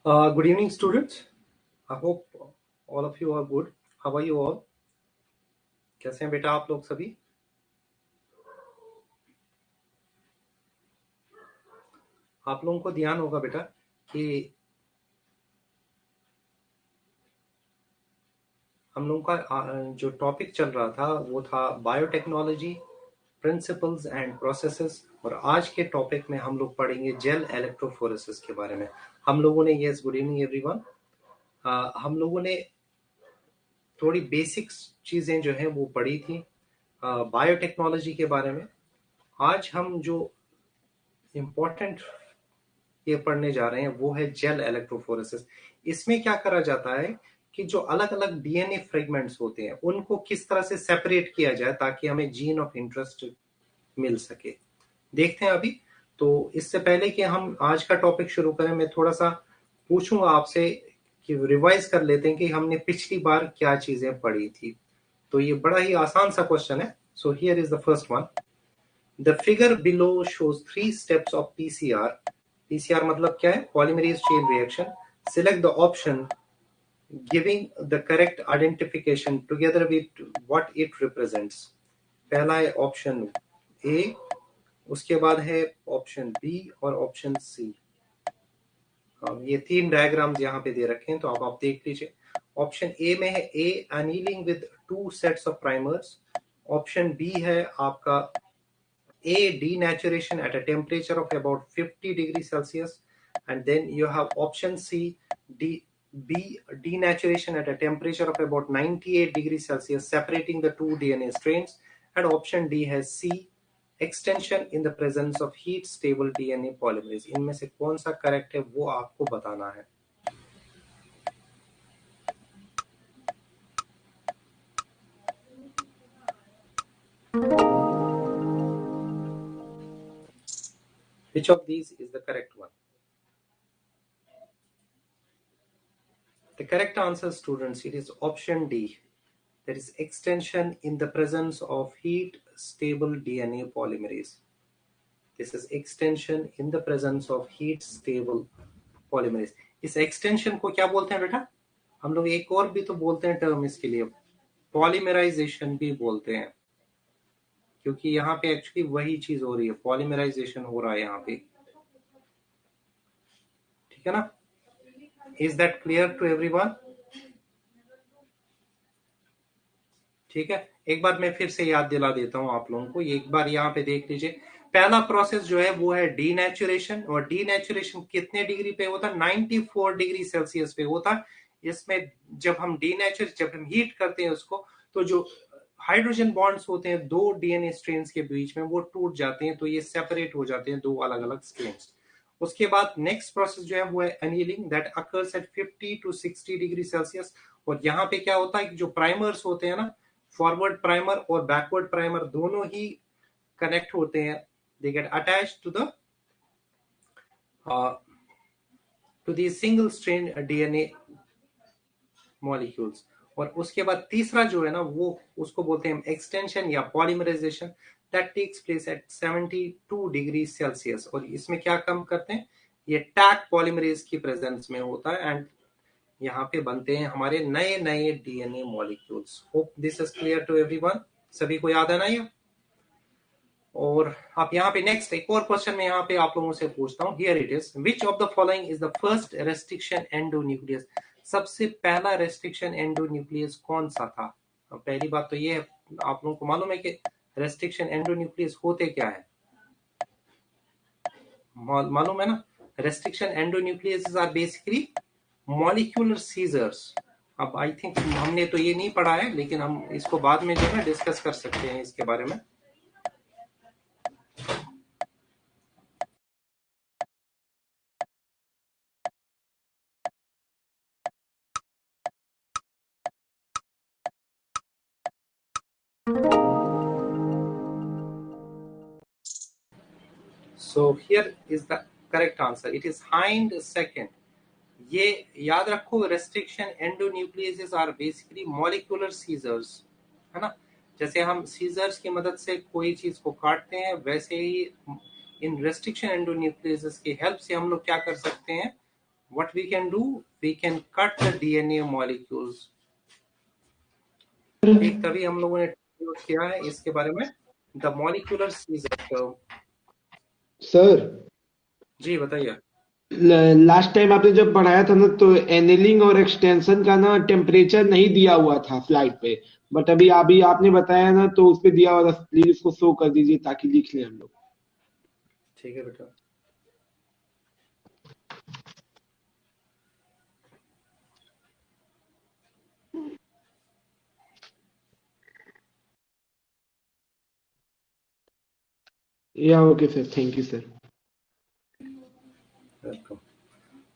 Good evening, students. I hope all of you are good. How are you all? कैसे हैं बेटा आप लोग सभी? आप लोगों को ध्यान होगा बेटा कि हम लोगों का जो टॉपिक चल रहा था वो था बायोटेक्नोलॉजी, प्रिंसिपल्स एंड प्रोसेसेस, और आज के टॉपिक में हम लोग पढ़ेंगे जेल इलेक्ट्रोफोरेसिस के बारे में। हम लोगों ने गुड इवनिंग एवरीवन। हम लोगों ने थोड़ी बेसिक चीजें जो है वो पढ़ी थी बायोटेक्नोलॉजी के बारे में। आज हम जो इम्पोर्टेंट ये पढ़ने जा रहे हैं वो है जेल इलेक्ट्रोफोरेसिस। इसमें क्या करा जाता है कि जो अलग अलग डीएनए फ्रेगमेंट्स होते हैं उनको किस तरह से सेपरेट किया जाए ताकि हमें जीन ऑफ इंटरेस्ट मिल सके। देखते हैं अभी। तो इससे पहले कि हम आज का टॉपिक शुरू करें, मैं थोड़ा सा पूछूंगा आपसे कि रिवाइज कर लेते हैं कि हमने पिछली बार क्या चीजें पढ़ी थी। तो ये बड़ा ही आसान सा क्वेश्चन है। So here is the first one. The figure below shows 3 steps of PCR. PCR मतलब क्या है? Polymerase chain reaction. Select the option giving the correct identification together with what it represents. पहला है ऑप्शन ए, उसके बाद है option B और option C. ये 3 डायग्राम्स यहाँ पे दे रखे हैं, तो अब आप देख लीजिए। ऑप्शन ए में है a annealing with 2 sets of primers. Option B है आपका A, denaturation at a temperature of about 50 degrees Celsius, and then you have option C, B, denaturation at a temperature of about 98 degrees Celsius, separating the two DNA strains, and option D has C, extension in the presence of heat stable DNA polymerase। इनमें से कौन सा correct है वो आपको बताना है। Which of these is the correct one? The correct answer, students, it is option D. There is extension in the presence of heat stable DNA polymerase. This is extension in the presence of heat stable polymerase. इस extension को क्या बोलते हैं बेटा? हम लोग एक और भी तो बोलते हैं टर्म इसके लिए, पॉलीमराइजेशन भी बोलते हैं, क्योंकि यहाँ पे एक्चुअली वही चीज हो रही है, पॉलीमराइजेशन हो रहा है यहाँ पे। ठीक है ना? Is that clear to everyone? ठीक है, एक बार मैं फिर से याद दिला देता हूं आप लोगों को। एक बार यहाँ पे देख लीजिए। पहला प्रोसेस जो है वो है डीनेचुरेशन, और डीनेचुरेशन कितने डिग्री पे होता है? 94 डिग्री सेल्सियस पे होता है। इसमें जब हम हीट करते हैं उसको, तो जो हाइड्रोजन बॉन्ड्स होते हैं दो डीएनए स्ट्रेन्स के बीच में वो टूट जाते हैं, तो ये सेपरेट हो जाते हैं दो अलग अलग स्ट्रेन्स। उसके बाद नेक्स्ट प्रोसेस जो है वो है annealing, that occurs at 50 to 60 degree Celsius. और यहाँ पे क्या होता है कि जो प्राइमर्स होते हैं ना, फॉरवर्ड प्राइमर और बैकवर्ड प्राइमर दोनों ही कनेक्ट होते हैं, they get attached to the single strand DNA molecules. और उसके बाद तीसरा जो है ना वो उसको बोलते हैं एक्सटेंशन या polymerization, that takes place at 72 degree Celsius. और इसमें क्या कम करते हैं? ये टैक पॉलीमरेज की प्रेजेंस में होता है, एंड यहाँ पे बनते हैं हमारे नए नए DNA molecules. Hope this is clear to everyone. सभी को याद है ना ये? और आप यहाँ पे नेक्स्ट एक और क्वेश्चन में यहाँ पे आप लोगों से पूछता हूँ। Here it is, which of the following is the first restriction endonuclease? सबसे पहला रेस्ट्रिक्शन एंडोन्यूक्लियस कौन सा था? पहली बात तो ये है, आप लोगों को मालूम है कि रेस्ट्रिक्शन एंडोन्यूक्लियस होते क्या है? मालूम है ना? Restriction endonuclease are basically molecular scissors. अब आई थिंक हमने तो ये नहीं पढ़ा है, लेकिन हम इसको बाद में जो है डिस्कस कर सकते हैं इसके बारे में। So here is the correct answer. It is hind second. ये याद रखो, restriction endonucleases are basically molecular scissors, है ना? जैसे हम सीजर्स की मदद से कोई चीज को काटते हैं, वैसे ही इन रेस्ट्रिक्शन एंडोन्यूक्लियसेस की हेल्प से हम लोग क्या कर सकते हैं? what we can do, we can cut the DNA molecules. ठीक, तभी हम लोगों ने यूज किया है इसके बारे में, the molecular scissor term. Sir ji बताइए। लास्ट टाइम आपने जब पढ़ाया था ना, तो एनेलिंग और एक्सटेंशन का ना टेम्परेचर नहीं दिया हुआ था स्लाइड पे, बट अभी आपने बताया ना, तो उस पे दिया हुआ था। प्लीज उसको शो कर दीजिए ताकि लिख लें हम लोग। ठीक है बेटा। या okay sir, thank you sir. Welcome.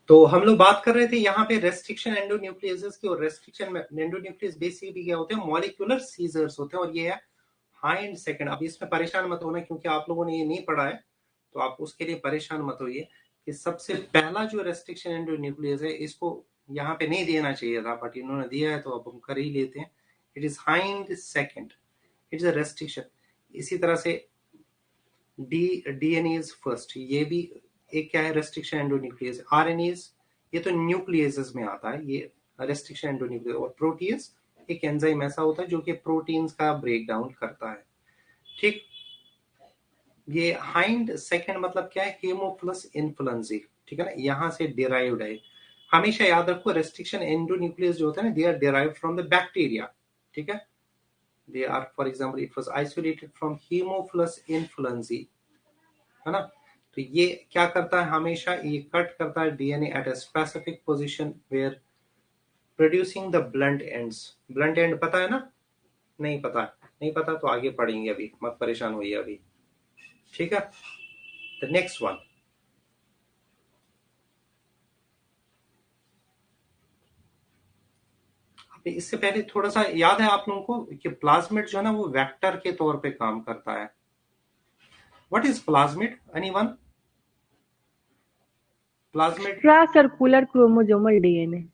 तो हम लोग बात कर रहे थे यहाँ पे रेस्ट्रिक्शन एंडोन्यूक्लियसेस की, और रेस्ट्रिक्शन एंडोन्यूक्लियस बेसिकली क्या होते हैं, मॉलिक्यूलर सीजर्स होते हैं, और ये है हाइंड सेकंड। अब इसमें परेशान मत होना क्योंकि आप लोगों ने ये नहीं पढ़ा है, तो आप उसके लिए परेशान मत होइए कि सबसे पहला जो रेस्ट्रिक्शन एंडोन्यूक्लियस है, इसको यहाँ पे नहीं देना चाहिए था, बट इन्होंने दिया है तो अब हम कर ही लेते हैं। It is hind second, it is a restriction. इसी तरह से डीएनए इज फर्स्ट, ये भी एक क्या है, रेस्ट्रिक्शन एंडोन्यूक्लियस। आरएनए ये तो न्यूक्लियसेस में आता है, ये रेस्ट्रिक्शन एंडोन्यूक्लियस। और प्रोटीज एक एंजाइम ऐसा होता है जो कि प्रोटीन्स का ब्रेक डाउन करता है। ठीक, ये हाइंड सेकंड मतलब क्या है, हेमोप्लस इन्फ्लुएंजी, ठीक है ना, यहां से डिराइव्ड है। हमेशा याद रखो रेस्ट्रिक्शन एंडोन्यूक्लियस जो होता है ना, they are derived from the bacteria, ठीक है। They are, for example, it was isolated from Haemophilus influenzae, है ना। तो ये क्या करता है, हमेशा ये कट करता है DNA at a specific position where producing the blunt ends. Blunt end पता है ना? नहीं पता? नहीं पता तो आगे पढ़ेंगे, अभी मत परेशान होइए अभी, ठीक है। द नेक्स्ट वन, इससे पहले थोड़ा सा याद है आप लोगों को कि प्लाज्मिड जो है ना, वो वेक्टर के तौर पे काम करता है। What is plasmid, anyone? Plasmid, extra circular chromosomal DNA.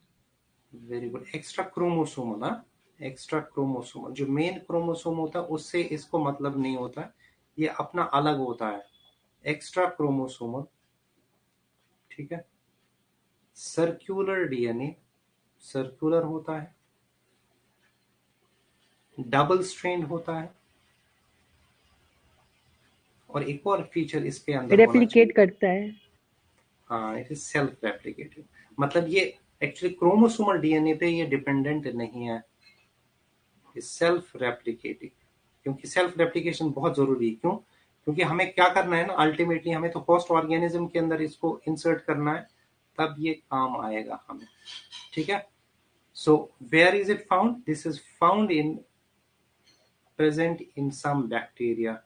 Very good. Extra chromosomal ना, एक्स्ट्रा क्रोमोसोमल, जो मेन क्रोमोसोम होता है उससे इसको मतलब नहीं होता है, ये अपना अलग होता है, एक्स्ट्रा क्रोमोसोमल, ठीक है। सर्कुलर डीएनए, सर्कुलर होता है, डबल स्ट्रैंड होता है, और एक और फीचर इसके अंदर होना चाहिए, रेप्लिकेट करता है। हाँ, इट इज सेल्फ रेप्लिकेटिंग। मतलब ये एक्चुअली क्रोमोसोमल डीएनए पे ये डिपेंडेंट नहीं है, सेल्फ रेप्लिकेटिंग। क्योंकि सेल्फ रेप्लिकेशन बहुत जरूरी है, क्यों? क्योंकि हमें क्या करना है ना, अल्टीमेटली हमें तो होस्ट ऑर्गेनिज्म के अंदर इसको इंसर्ट करना है, तब ये काम आएगा हमें, ठीक है। So where is it found? This is found in, present in some bacteria,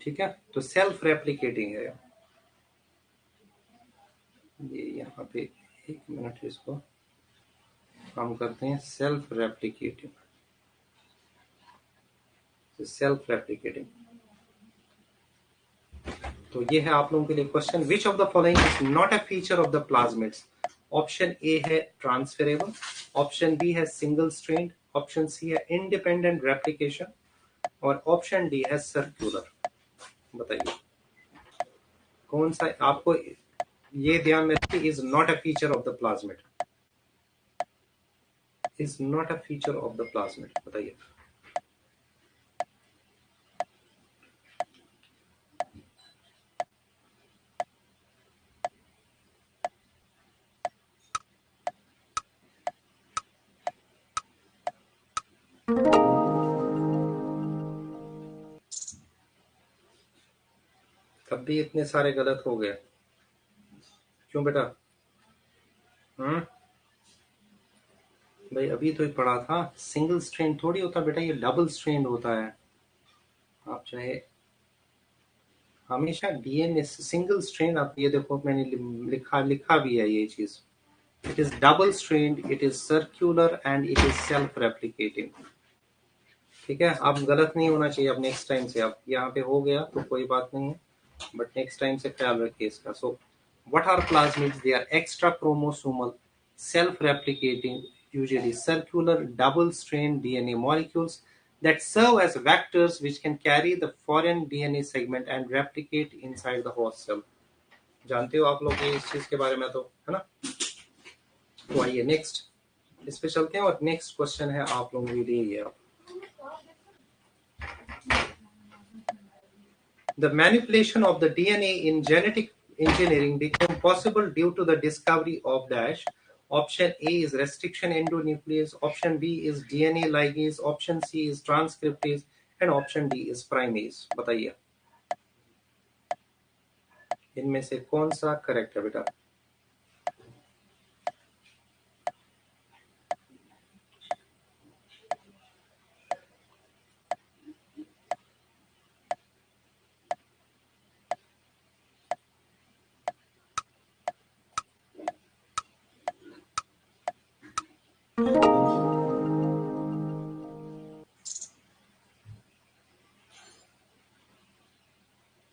ठीक है। तो सेल्फ रेप्लिकेटिंग है ये। यहाँ पे एक मिनट, इसको हम करते हैं सेल्फ रेप्लिकेटिंग, सेल्फ रेप्लिकेटिंग। तो ये है आप लोगों के लिए question, which of the following is not a feature of the plasmids? Option A है ट्रांसफरेबल, ऑप्शन बी है सिंगल स्ट्रेंड, ऑप्शन सी है इंडिपेंडेंट रेप्लिकेशन, और ऑप्शन डी है सर्कुलर। बताइए कौन सा आपको, ये ध्यान में रखिए, is not a feature of the plasmid, is not a feature of the plasmid. बताइए। तब भी इतने सारे गलत हो गए, क्यों बेटा? भाई अभी तो ही पढ़ा था, सिंगल स्ट्रेन थोड़ी होता बेटा, ये डबल स्ट्रेन होता है। आप चाहे हमेशा डीएनए सिंगल स्ट्रेन, आप ये देखो मैंने लिखा भी है ये चीज, it is double strain, it is circular and it is self replicating, ठीक है। अब गलत नहीं होना चाहिए, अब नेक्स्ट टाइम से, अब यहाँ पे हो गया तो कोई बात नहीं है, बट नेक्स्ट टाइम से ख्याल रखिए इसका। सो what are plasmids? They are extra chromosomal, self replicating, usually circular double strand DNA molecules that serve as vectors which can carry the foreign DNA segment and replicate inside the host cell. जानते हो आप लोग ये इस चीज के बारे में, तो है ना। तो आइए नेक्स्ट इस पे चलते हैं, और नेक्स्ट क्वेश्चन है आप लोगों के लिए ये। The manipulation of the DNA in genetic engineering became possible due to the discovery of dash. Option A is restriction endonuclease, option B is DNA ligase, option C is transcriptase, and option D is primase. बताइए इनमें से कौन सा correct है बेटा?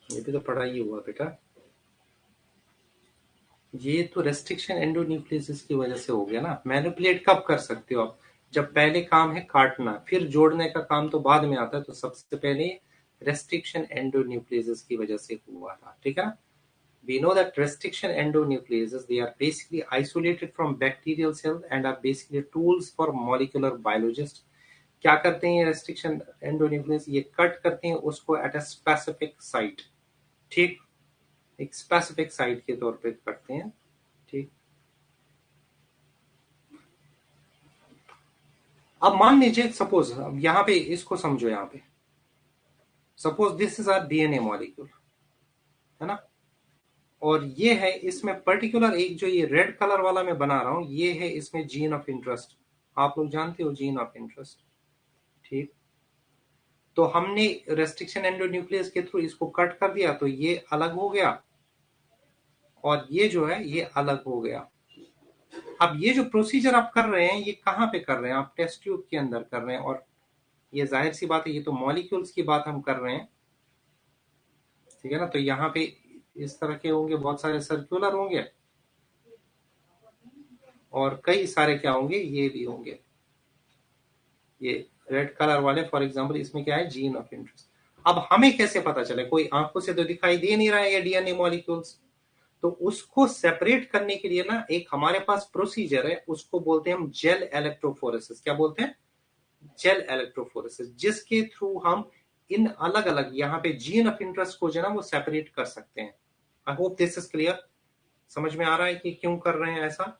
ये भी तो पढ़ा ही हुआ बेटा। ये तो रेस्ट्रिक्शन एंडोन्यूक्लियस की वजह से हो गया ना। मैनिपुलेट कब कर सकते हो आप? जब पहले काम है काटना, फिर जोड़ने का काम तो बाद में आता है। तो सबसे पहले रेस्ट्रिक्शन एंडोन्यूक्लियस की वजह से हुआ था, ठीक है ना। We know that restriction endonucleases, they are basically isolated from bacterial cells and are basically tools for molecular biologists. क्या करते हैं restriction endonuclease? ये कट करते हैं उसको at a specific site, ठीक, एक स्पेसिफिक साइट के तौर पे करते हैं, ठीक। अब मान लीजिए सपोज, अब यहाँ पे इसको समझो, यहाँ पे suppose this is our DNA molecule, है ना, और ये है इसमें पर्टिकुलर एक जो ये रेड कलर वाला मैं बना रहा हूं, ये है इसमें जीन ऑफ इंटरेस्ट। आप लोग जानते हो जीन ऑफ इंटरेस्ट, ठीक। तो हमने रेस्ट्रिक्शन एंडोन्यूक्लियस के थ्रू इसको कट कर दिया, तो ये अलग हो गया और ये जो है ये अलग हो गया। अब ये जो प्रोसीजर आप कर रहे हैं, ये कहाँ पे कर रहे हैं? आप टेस्ट ट्यूब के अंदर कर रहे हैं, और ये जाहिर सी बात है ये तो मॉलिक्यूल्स की बात हम कर रहे हैं, ठीक है ना। तो यहाँ पे इस तरह के होंगे, बहुत सारे सर्कुलर होंगे और कई सारे क्या होंगे, ये भी होंगे, ये रेड कलर वाले फॉर एग्जांपल, इसमें क्या है, जीन ऑफ इंटरेस्ट। अब हमें कैसे पता चले? कोई आंखों से तो दिखाई दे नहीं रहा है ये डीएनए मॉलिक्यूल्स, तो उसको सेपरेट करने के लिए ना एक हमारे पास प्रोसीजर है, उसको बोलते हैं हम जेल इलेक्ट्रोफोरेसिस। क्या बोलते हैं? जेल इलेक्ट्रोफोरेसिस, जिसके थ्रू हम इन अलग अलग यहाँ पे जीन ऑफ इंटरेस्ट को जो ना वो सेपरेट कर सकते हैं। आई होप दिस इज क्लियर। समझ में आ रहा है कि क्यों कर रहे हैं ऐसा?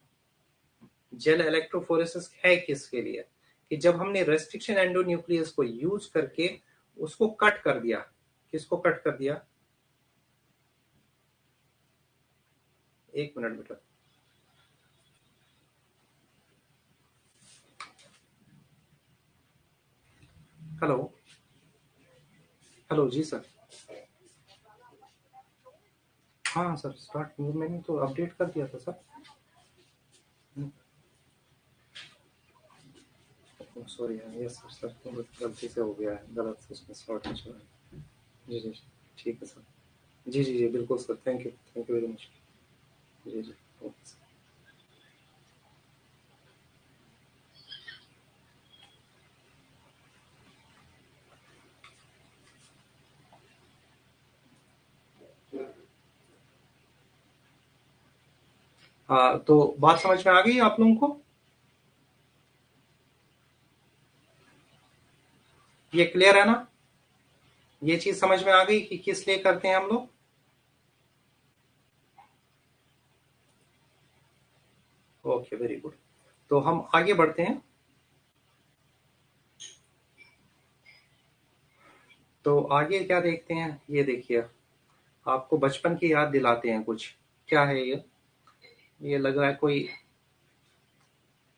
जेल इलेक्ट्रोफोरेसिस है किसके लिए? कि जब हमने रेस्ट्रिक्शन एंडोन्यूक्लियस को यूज करके उसको कट कर दिया। किसको कट कर दिया? एक मिनट बेटा। हेलो हेलो जी सर। हाँ सर, स्टार्ट मैंने तो अपडेट कर दिया था sir. Sorry yes sir, sir तो गलती से हो गया है, गलत से उसमें स्लॉट चला है। जी जी ठीक है सर। जी जी जी बिल्कुल sir, thank you very much. जी जी ओके सर। तो बात समझ में आ गई आप लोगों को? ये क्लियर है ना? ये चीज समझ में आ गई कि किस लिए करते हैं हम लोग? Okay very good. तो हम आगे बढ़ते हैं। तो आगे क्या देखते हैं, ये देखिए, आपको बचपन की याद दिलाते हैं कुछ। क्या है ये लग रहा है कोई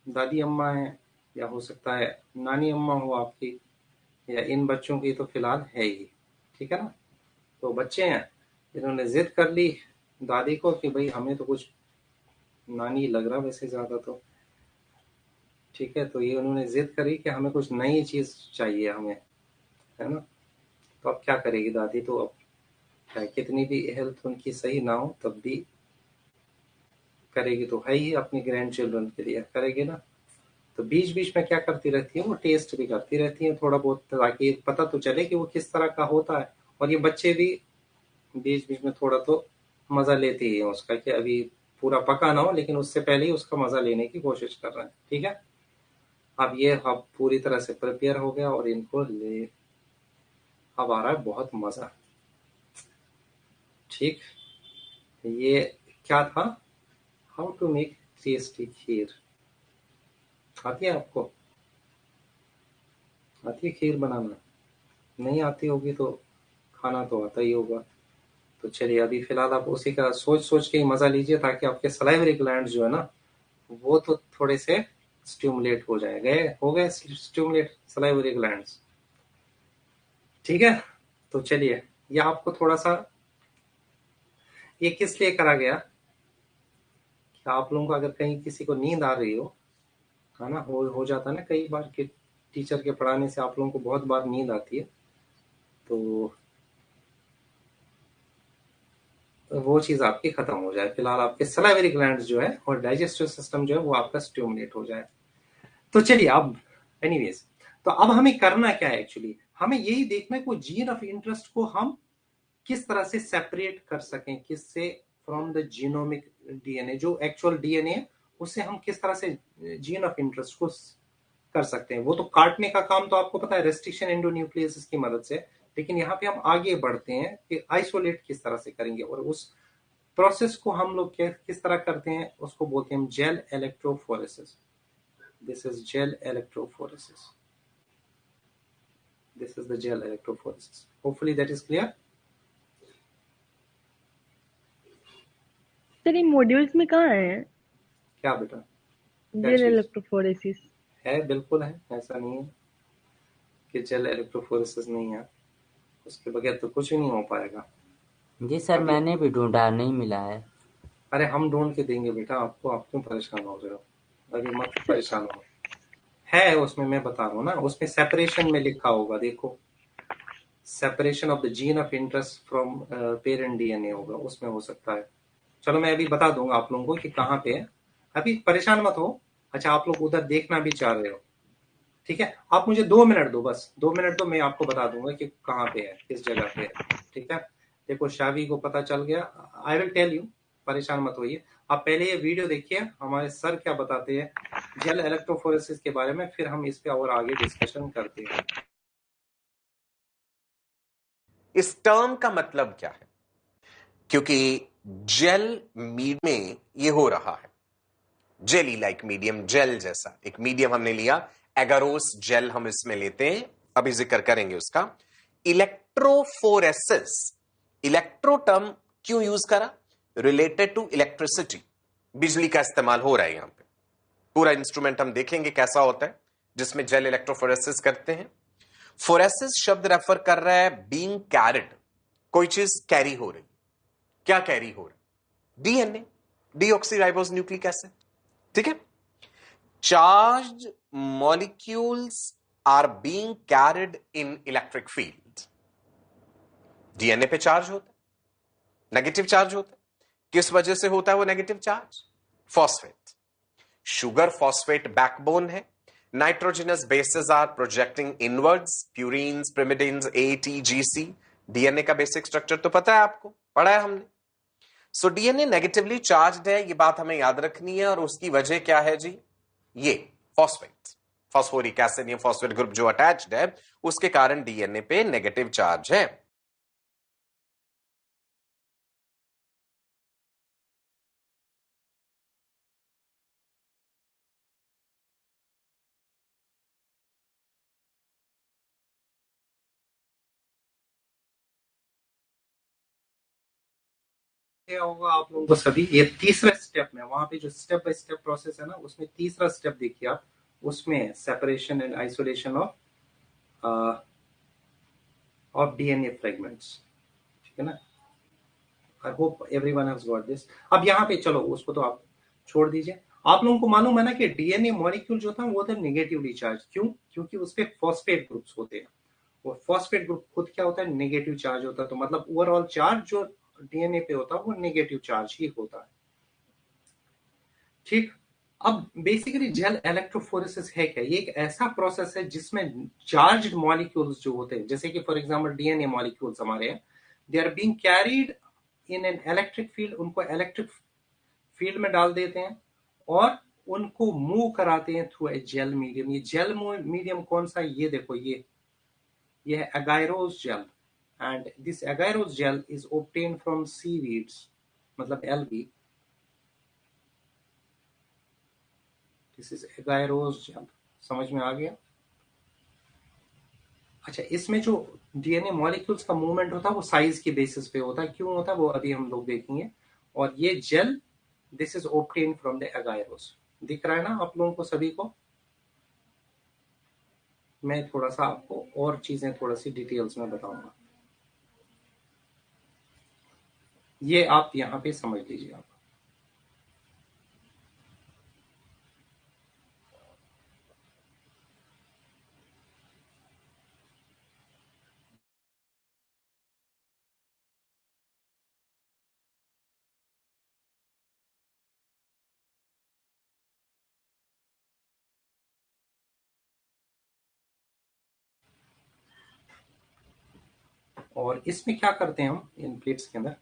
दादी अम्मा है, या हो सकता है नानी अम्मा हो आपकी, या इन बच्चों की तो फिलहाल है ही, ठीक है ना। तो बच्चे हैं, इन्होंने जिद कर ली दादी को कि भाई हमें तो कुछ, नानी लग रहा वैसे ज्यादा तो, ठीक है। तो ये उन्होंने जिद करी कि हमें कुछ नई चीज चाहिए हमें, है ना। तो अब क्या करेगी दादी? तो अब चाहे कितनी भी हेल्थ उनकी सही ना हो तब भी करेगी तो है ही, अपने ग्रैंड चिल्ड्रन के लिए करेगी ना। तो बीच बीच में क्या करती रहती है, वो टेस्ट भी करती रहती है थोड़ा बहुत, ताकि पता तो चले कि वो किस तरह का होता है। और ये बच्चे भी बीच बीच में थोड़ा तो मजा लेते ही है उसका, कि अभी पूरा पका ना हो लेकिन उससे पहले ही उसका मजा लेने की कोशिश कर रहे हैं। ठीक है, अब पूरी तरह से प्रिपेयर हो गया और इनको ले, अब आ रहा है बहुत मजा। ठीक, ये क्या था, हाउ टू मेक टेस्टी खीर। आती है आपको, आती है खीर बनाना? नहीं आती होगी तो खाना तो आता ही होगा। तो चलिए, अभी फिलहाल आप उसी का सोच सोच के ही मजा लीजिए, ताकि आपके सलाइवरी ग्लैंड जो है ना, वो तो थोड़े से स्टिमुलेट हो जाए, हो गए स्टिमुलेट सलाइवरी ग्लैंड्स। ठीक है, तो चलिए, ये आपको थोड़ा सा, ये किस लिए करा गया कि आप लोगों को अगर कहीं किसी को नींद आ रही हो, है ना, हो जाता है ना कई बार कि टीचर के पढ़ाने से आप लोगों को बहुत बार नींद आती है, तो वो चीज आपकी खत्म हो जाए। फिलहाल आपके सलाइवरी ग्लैंड्स जो है और डाइजेस्टिव सिस्टम जो है वो आपका स्टिमुलेट हो जाए। तो चलिए, अब एनीवेज, तो अब हमें करना क्या है एक्चुअली, हमें यही देखना है कि जीन ऑफ इंटरेस्ट को हम किस तरह से सेपरेट कर सकें, किससे, फ्रॉम द जीनोमिक डीएनए, जो एक्चुअल डीएनए है उससे हम किस तरह से जीन ऑफ इंटरेस्ट को कर सकते हैं। वो तो काटने का काम तो आपको पता है, रेस्ट्रिक्शन एंडोन्यूक्लियस की मदद से, लेकिन यहाँ पे हम आगे बढ़ते हैं कि आइसोलेट किस तरह से करेंगे, और उस प्रोसेस को हम लोग किस तरह करते हैं, उसको बोलते हैं gel electrophoresis. This is gel electrophoresis, this is the gel electrophoresis. Hopefully that is clear. Sir ये मॉड्यूल्स में कहाँ है क्या बेटा, क्या जेल चीज इलेक्ट्रोफोरेसिस? है? बिल्कुल है, ऐसा नहीं है कि जेल इलेक्ट्रोफोरेसिस नहीं है, उसके बगैर तो कुछ भी नहीं हो पाएगा। जी सर, अभी मैंने भी ढूंढा, नहीं मिला है। अरे हम ढूंढ के देंगे बेटा आपको, आप क्यों परेशान हो रहे हो, अभी मत परेशान हो। है उसमें, मैं बता रहा हूँ ना, उसमें सेपरेशन में लिखा होगा, देखो, separation of the gene of interest from parent DNA होगा, उसमें हो सकता है। चलो मैं अभी बता दूंगा आप लोगों को कि कहाँ पे है, अभी परेशान मत हो। अच्छा, आप लोग उधर देखना भी चाह रहे हो, ठीक है, आप मुझे 2 मिनट दो, बस 2 मिनट दो, मैं आपको बता दूंगा कि कहाँ पे है, किस जगह पे है। ठीक है, देखो शावी को पता चल गया, आई विल टेल यू, परेशान मत होइए। आप पहले ये वीडियो देखिए, हमारे सर क्या बताते हैं जेल इलेक्ट्रोफोरेसिस के बारे में, फिर हम इस पे और आगे डिस्कशन करते हैं। इस टर्म का मतलब क्या है, क्योंकि जेल मीडियम में ये हो रहा है, जेली लाइक मीडियम, जेल जैसा एक मीडियम हमने लिया, एगारोस जेल हम इसमें लेते हैं, अभी जिक्र करेंगे उसका। इलेक्ट्रोफोरेसिस, इलेक्ट्रो टर्म क्यों यूज करा, रिलेटेड टू इलेक्ट्रिसिटी, बिजली का इस्तेमाल हो रहा है यहां पे। पूरा इंस्ट्रूमेंट हम देखेंगे कैसा होता है जिसमें जेल इलेक्ट्रोफोरेसिस करते हैं। फोरेसिस शब्द रेफर कर रहा है बीइंग कैरिड, कोई चीज कैरी हो रही, क्या कैरी हो रहा, डीएनए, डीऑक्सीराइबोस न्यूक्लिक एसिड। ठीक है, charge molecules are being carried in electric field. DNA पे चार्ज होता है, नेगेटिव चार्ज होता है, किस वजह से होता है वो negative charge, phosphate, sugar phosphate backbone है, nitrogenous bases are projecting inwards, purines, pyrimidines, ATGC। DNA का बेसिक स्ट्रक्चर तो पता है आपको, पढ़ा है हमने। सो डीएनए नेगेटिवली चार्ज्ड है, ये बात हमें याद रखनी है, और उसकी वजह क्या है जी, ये फॉस्फेट, फॉस्फोरिक एसिड या फॉस्फेट ग्रुप जो अटैच्ड है, उसके कारण डीएनए पे नेगेटिव चार्ज है। क्या होगा आप लोगों को सभी, ये तीसरा स्टेप में, वहां पे जो स्टेप बाय स्टेप प्रोसेस है ना, उसमें तीसरा स्टेप देखिए आप, उसमें separation and isolation of DNA fragments. ठीक है ना, I hope everyone has got this. अब यहाँ पे चलो, उसको तो आप छोड़ दीजिए। आप लोगों को मालूम है ना कि डीएनए मॉलिक्यूल जो था वो था नेगेटिवली चार्ज, क्यों, क्योंकि उसपे फॉस्फेट ग्रुप्स होते हैं, और फॉस्फेट ग्रुप खुद क्या होता है, नेगेटिव चार्ज होता है, तो मतलब ओवरऑल चार्ज जो डीएनए पे होता है वो नेगेटिव चार्ज ही होता है। ठीक, अब बेसिकली जेल इलेक्ट्रोफोरेसिस है क्या? ये एक ऐसा प्रोसेस है जिसमें चार्ज्ड मॉलिक्यूल्स जो होते हैं, जैसे कि फॉर एग्जांपल डीएनए मॉलिक्यूल्स हमारे हैं, they are being carried in an electric field, उनको इलेक्ट्रिक फील्ड में डाल देते हैं और उनको मूव कराते हैं थ्रू ए जेल मीडियम। ये जेल मीडियम कौन सा है? ये देखो, ये है agarose gel, and this agarose gel is obtained from seaweeds, मतलब algae. This is agarose gel. समझ में आ गया? अच्छा, इसमें जो डीएनए मॉलिक्यूल्स का मूवमेंट होता है वो साइज के बेसिस पे होता है। क्यों होता है वो अभी हम लोग देखेंगे। और ये gel, this is obtained from the agarose. दिख रहा है ना आप लोगों को सभी को? मैं थोड़ा सा आपको और चीजें थोड़ा सी डिटेल्स में बताऊंगा, ये आप यहाँ पे समझ लीजिए आप। और इसमें क्या करते हैं हम इन प्लेट्स के अंदर,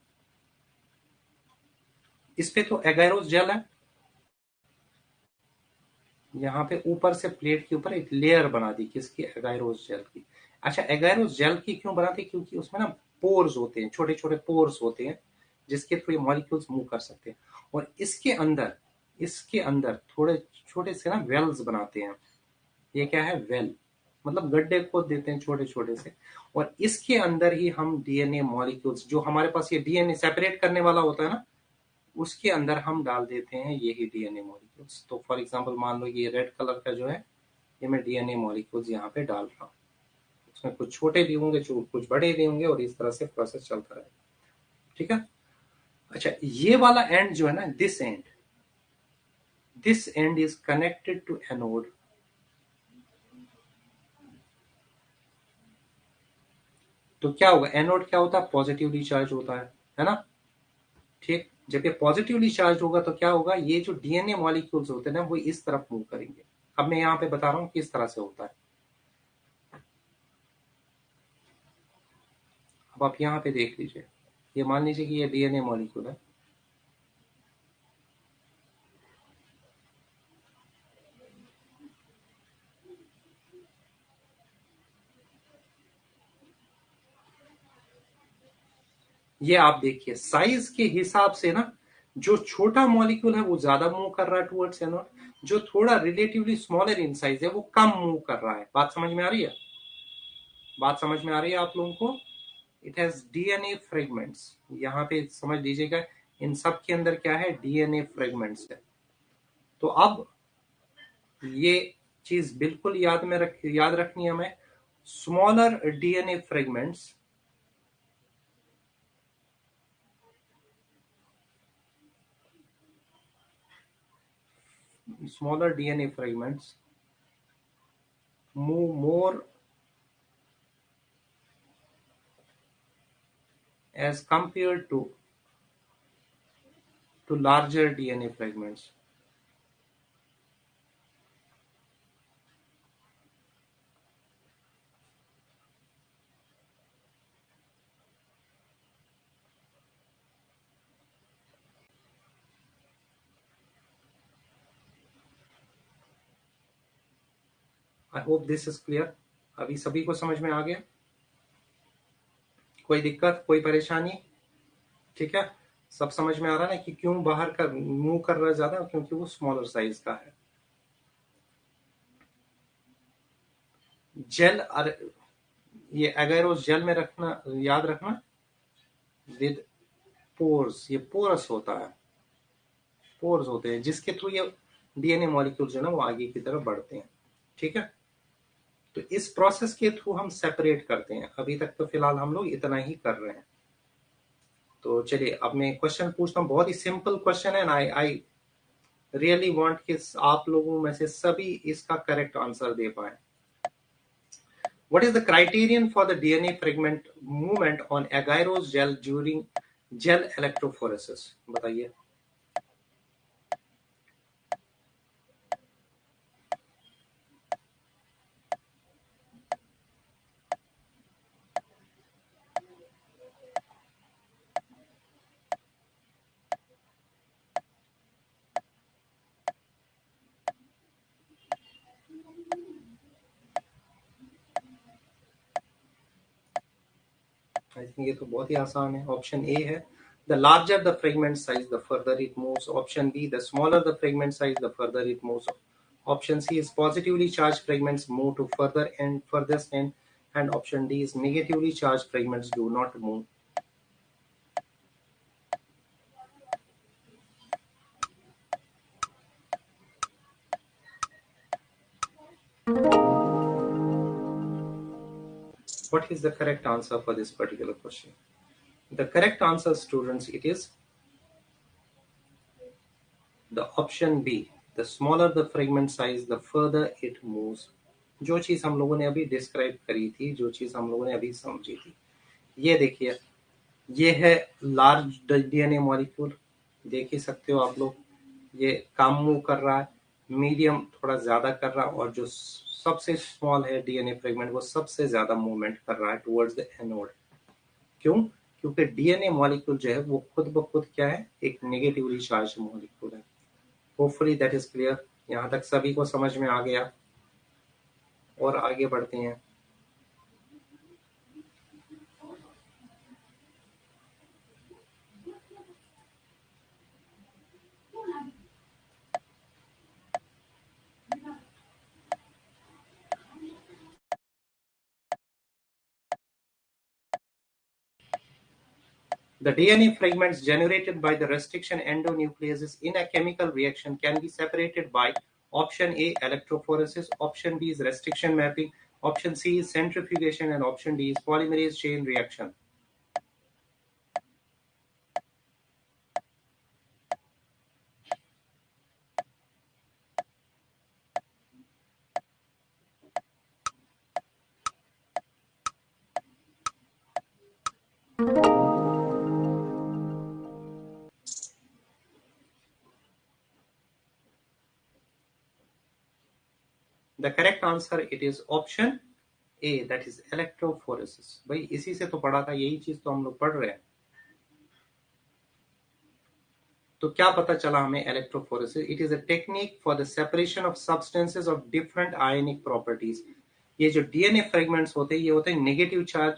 इस पे तो एगारोस जेल है, यहाँ पे ऊपर से प्लेट के ऊपर एक लेयर बना दी किसकी? एगारोस जेल की। अच्छा, एगारोस जेल की क्यों बनाते? क्योंकि उसमें ना पोर्स होते हैं, छोटे छोटे पोर्स होते हैं जिसके थ्रू ये मॉलिक्यूल्स मूव कर सकते हैं। और इसके अंदर थोड़े छोटे से ना वेल्स बनाते हैं। ये क्या है? वेल, मतलब गड्ढे खोद देते हैं छोटे छोटे से, और इसके अंदर ही हम डीएनए मॉलिक्यूल्स, जो हमारे पास ये डीएनए सेपरेट करने वाला होता है ना, उसके अंदर हम डाल देते हैं यही डीएनए मॉलिक्यूल्स। तो फॉर एग्जांपल मान लो ये रेड कलर का जो है, ये मैं डीएनए मॉलिक्यूल्स यहाँ पे डाल रहा हूँ। उसमें कुछ छोटे भी होंगे, कुछ बड़े भी होंगे, और इस तरह से प्रोसेस चलता रहे। ठीक है? अच्छा, ये वाला एंड जो है ना, this end is connected to anode. तो क्या होगा? एनोड क्या होता है? पॉजिटिवली चार्ज होता है ना? ठीक, जब ये पॉजिटिवली चार्ज होगा तो क्या होगा? ये जो डीएनए मॉलिक्यूल्स होते हैं ना, वो इस तरफ मूव करेंगे। अब मैं यहाँ पे बता रहा हूँ किस तरह से होता है। अब आप यहाँ पे देख लीजिए, ये मान लीजिए कि ये डीएनए मॉलिक्यूल है, ये आप देखिए साइज के हिसाब से ना, जो छोटा मॉलिक्यूल है वो ज्यादा मूव कर रहा है टुवर्ड्स एनोड, जो थोड़ा रिलेटिवली स्मॉलर इन साइज है वो कम मूव कर रहा है। बात समझ में आ रही है? बात समझ में आ रही है आप लोगों को? इट हैज डीएनए फ्रेगमेंट्स, यहाँ पे समझ लीजिएगा, इन सब के अंदर क्या है? डीएनए फ्रेगमेंट्स है। तो अब ये चीज बिल्कुल याद रखनी है हमें। Smaller DNA fragments, smaller DNA fragments move more as compared to larger DNA fragments. I hope this is clear. अभी सभी को समझ में आ गया? कोई दिक्कत, कोई परेशानी? ठीक है, सब समझ में आ रहा है ना कि क्यों बाहर का मूव कर रहा है ज्यादा? क्योंकि वो स्मॉलर साइज का है। जेल, ये एगारोस जेल में रखना, याद रखना, विद पोर्स, ये पोरस होता है, पोर्स होते हैं जिसके थ्रू ये डीएनए मॉलिक्यूल जो है ना वो आगे की तरफ बढ़ते हैं। ठीक है, तो इस प्रोसेस के थ्रू हम सेपरेट करते हैं। अभी तक तो फिलहाल हम लोग इतना ही कर रहे हैं। तो चलिए अब मैं क्वेश्चन पूछता हूँ, बहुत ही सिंपल क्वेश्चन है, आई रियली वांट कि आप लोगों में से सभी इसका करेक्ट आंसर दे पाए। What is the criterion for the DNA fragment movement on agarose gel during gel electrophoresis? बताइए। आई थिंक ये तो बहुत ही आसान है। ऑप्शन ए है, the larger the fragment size the further it moves. Option B, the smaller the fragment size the further it moves. Option C is positively charged fragments move to further and furthest end, and option D is negatively charged fragments do not move. What is the correct answer for this particular question? The correct answer, students, it is the option B. The smaller the fragment size, the further it moves. जो चीज हम लोगों ने अभी describe करी थी, जो चीज हम लोगों ने अभी समझी थी, ये देखिए, ये है लार्ज डीएनए मॉलिक्यूल, देख ही सकते हो आप लोग, ये कम मूव कर रहा है, मीडियम थोड़ा ज्यादा कर रहा है, और जो सबसे स्मॉल है डीएनए फ्रेगमेंट वो सबसे ज्यादा मूवमेंट कर रहा है टुवर्ड्स द एनोड। क्यों? क्योंकि डीएनए मॉलिक्यूल जो है वो खुद ब खुद क्या है, एक नेगेटिवली चार्ज मॉलिक्यूल है। Hopefully that is clear. यहाँ तक सभी को समझ में आ गया, और आगे बढ़ते हैं। The DNA fragments generated by the restriction endonucleases in a chemical reaction can be separated by option A, electrophoresis, option B is restriction mapping, option C is centrifugation, and option D is polymerase chain reaction. The correct answer it is option A, that is electrophoresis. भाई इसी से तो पढ़ा था, यही चीज तो हम लोग पढ़ रहे हैं। तो क्या पता चला हमें electrophoresis? It is a technique for the separation of substances of different ionic properties. ये जो डीएनए फ्रेगमेंट्स होते हैं, ये होते हैं नेगेटिव चार्ज,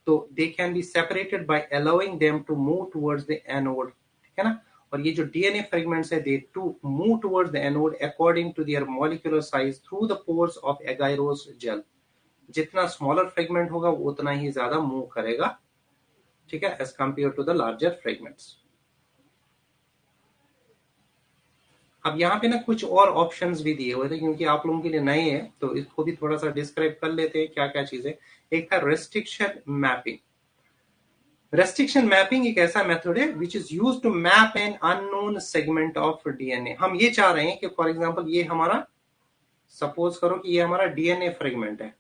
तो they can be separated by allowing them to move towards the anode, ठीक है ना। और ये जो डीएनए फ्रेगमेंट्स है, they to move towards the anode according to their molecular size through the pores of agarose gel. जितना smaller fragment होगा वो उतना ही ज्यादा मूव करेगा, ठीक है, as compare to the larger fragments. अब यहाँ पे ना कुछ और ऑप्शंस भी दिए हुए थे, क्योंकि आप लोगों के लिए नए हैं तो इसको भी थोड़ा सा डिस्क्राइब कर लेते हैं क्या क्या चीजें। एक था रेस्ट्रिक्शन मैपिंग। रेस्ट्रिक्शन मैपिंग एक ऐसा मेथड है which is used to map an unknown segment of DNA. हम ये चाह रहे हैं कि फॉर एग्जांपल ये हमारा, सपोज करो कि ये हमारा डीएनए फ्रेगमेंट है,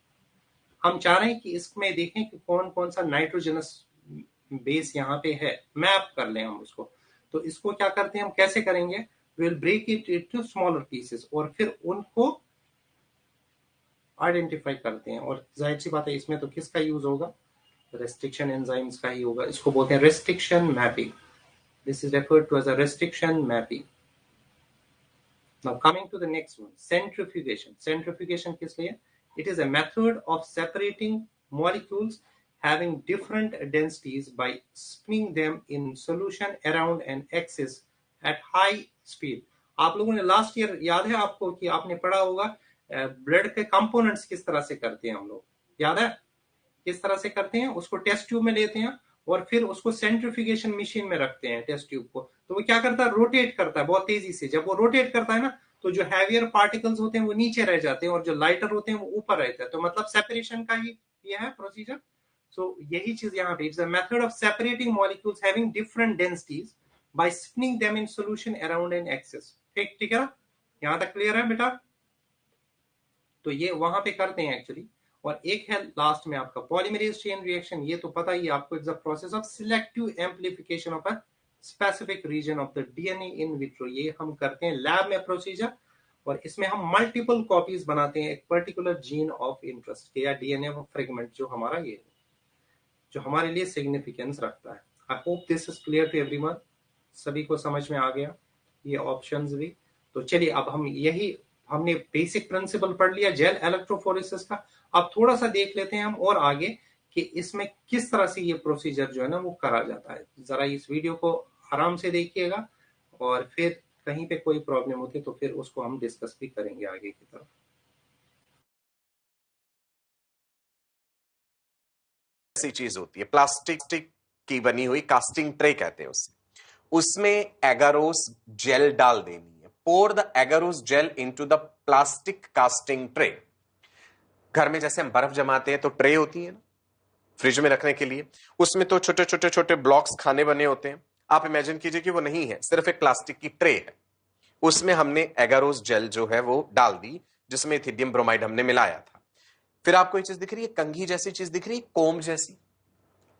हम चाह रहे हैं कि इसमें देखें कि कौन कौन सा नाइट्रोजनस बेस यहाँ पे है, मैप कर लें हम उसको। तो इसको क्या करते हैं हम, कैसे करेंगे, we'll break it into smaller pieces और फिर उनको आइडेंटिफाई करते हैं। और जाहिर सी बात है इसमें तो किसका यूज होगा, रेस्ट्रिक्शन एंजाइम्स का ही होगा। इसको बोलते हैं restriction mapping. This is referred to as a restriction mapping. Now coming to the next one, centrifugation. Centrifugation किस लिए? It is a method of separating molecules having different densities by spinning them in solution around an axis at high speed. आप लोगों ने last year याद है आपको कि आपने पढ़ा होगा ब्लड के कंपोनेंट्स किस तरह से करते हैं हम लोग, याद है किस तरह से करते हैं? उसको टेस्ट ट्यूब में लेते हैं और फिर उसको सेंट्रिफ्यूगेशन मशीन में रखते हैं टेस्ट ट्यूब को। तो वो क्या करता है, रोटेट करता है बहुत तेजी से। जब वो रोटेट करता है ना, तो जो हैवियर पार्टिकल्स होते हैं वो नीचे रह जाते हैं और जो लाइटर होते हैं वो ऊपर रहते हैं। तो मतलब सेपरेशन का ही ये है प्रोसीजर। सो यही चीज यहाँ पे, it's a method of separating molecules having different densities by spinning them in solution around an axis। ठीक है ना, यहां तक क्लियर है बेटा? तो ये वहां पे करते हैं एक्चुअली। और एक है लास्ट में आपका पॉलीमरेज चेन रिएक्शन। ये तो पता ही आपको, it's a process of selective amplification of a specific region of the DNA in vitro. ये हम करते हैं लैब में प्रोसीजर, और इसमें हम मल्टीपल कॉपीज बनाते हैं एक पर्टिकुलर जीन ऑफ इंटरेस्ट के या डीएनए फ्रेगमेंट जो हमारा ये, जो हमारे लिए सिग्निफिकेंस रखता है। I hope this is clear to everyone. सभी को समझ में आ गया ये ऑप्शंस भी? तो चलिए अब हम यही, हमने बेसिक प्रिंसिपल पढ़ लिया जेल इलेक्ट्रोफोरेसिस का। अब थोड़ा सा देख लेते हैं हम और आगे कि इसमें किस तरह से ये प्रोसीजर जो है ना वो करा जाता है। जरा इस वीडियो को आराम से देखिएगा और फिर कहीं पे कोई प्रॉब्लम होती है तो फिर उसको हम डिस्कस भी करेंगे आगे की तरफ। ऐसी चीज होती है प्लास्टिक की बनी हुई, कास्टिंग ट्रे कहते हैं उसे, उसमें एगारोस जेल डाल देनी है। Pour the agarose gel into the plastic casting tray. घर में जैसे हम बर्फ जमाते हैं तो ट्रे होती है ना फ्रिज में रखने के लिए, उसमें तो छोटे छोटे छोटे ब्लॉक्स खाने बने होते हैं। आप इमेजिन कीजिए कि वो नहीं है, सिर्फ एक प्लास्टिक की ट्रे है, उसमें हमने एगारोस जेल जो है वो डाल दी, जिसमें इथिडियम ब्रोमाइड हमने मिलाया था। फिर आपको ये चीज दिख रही है, कंघी जैसी चीज दिख रही है, कोम जैसी,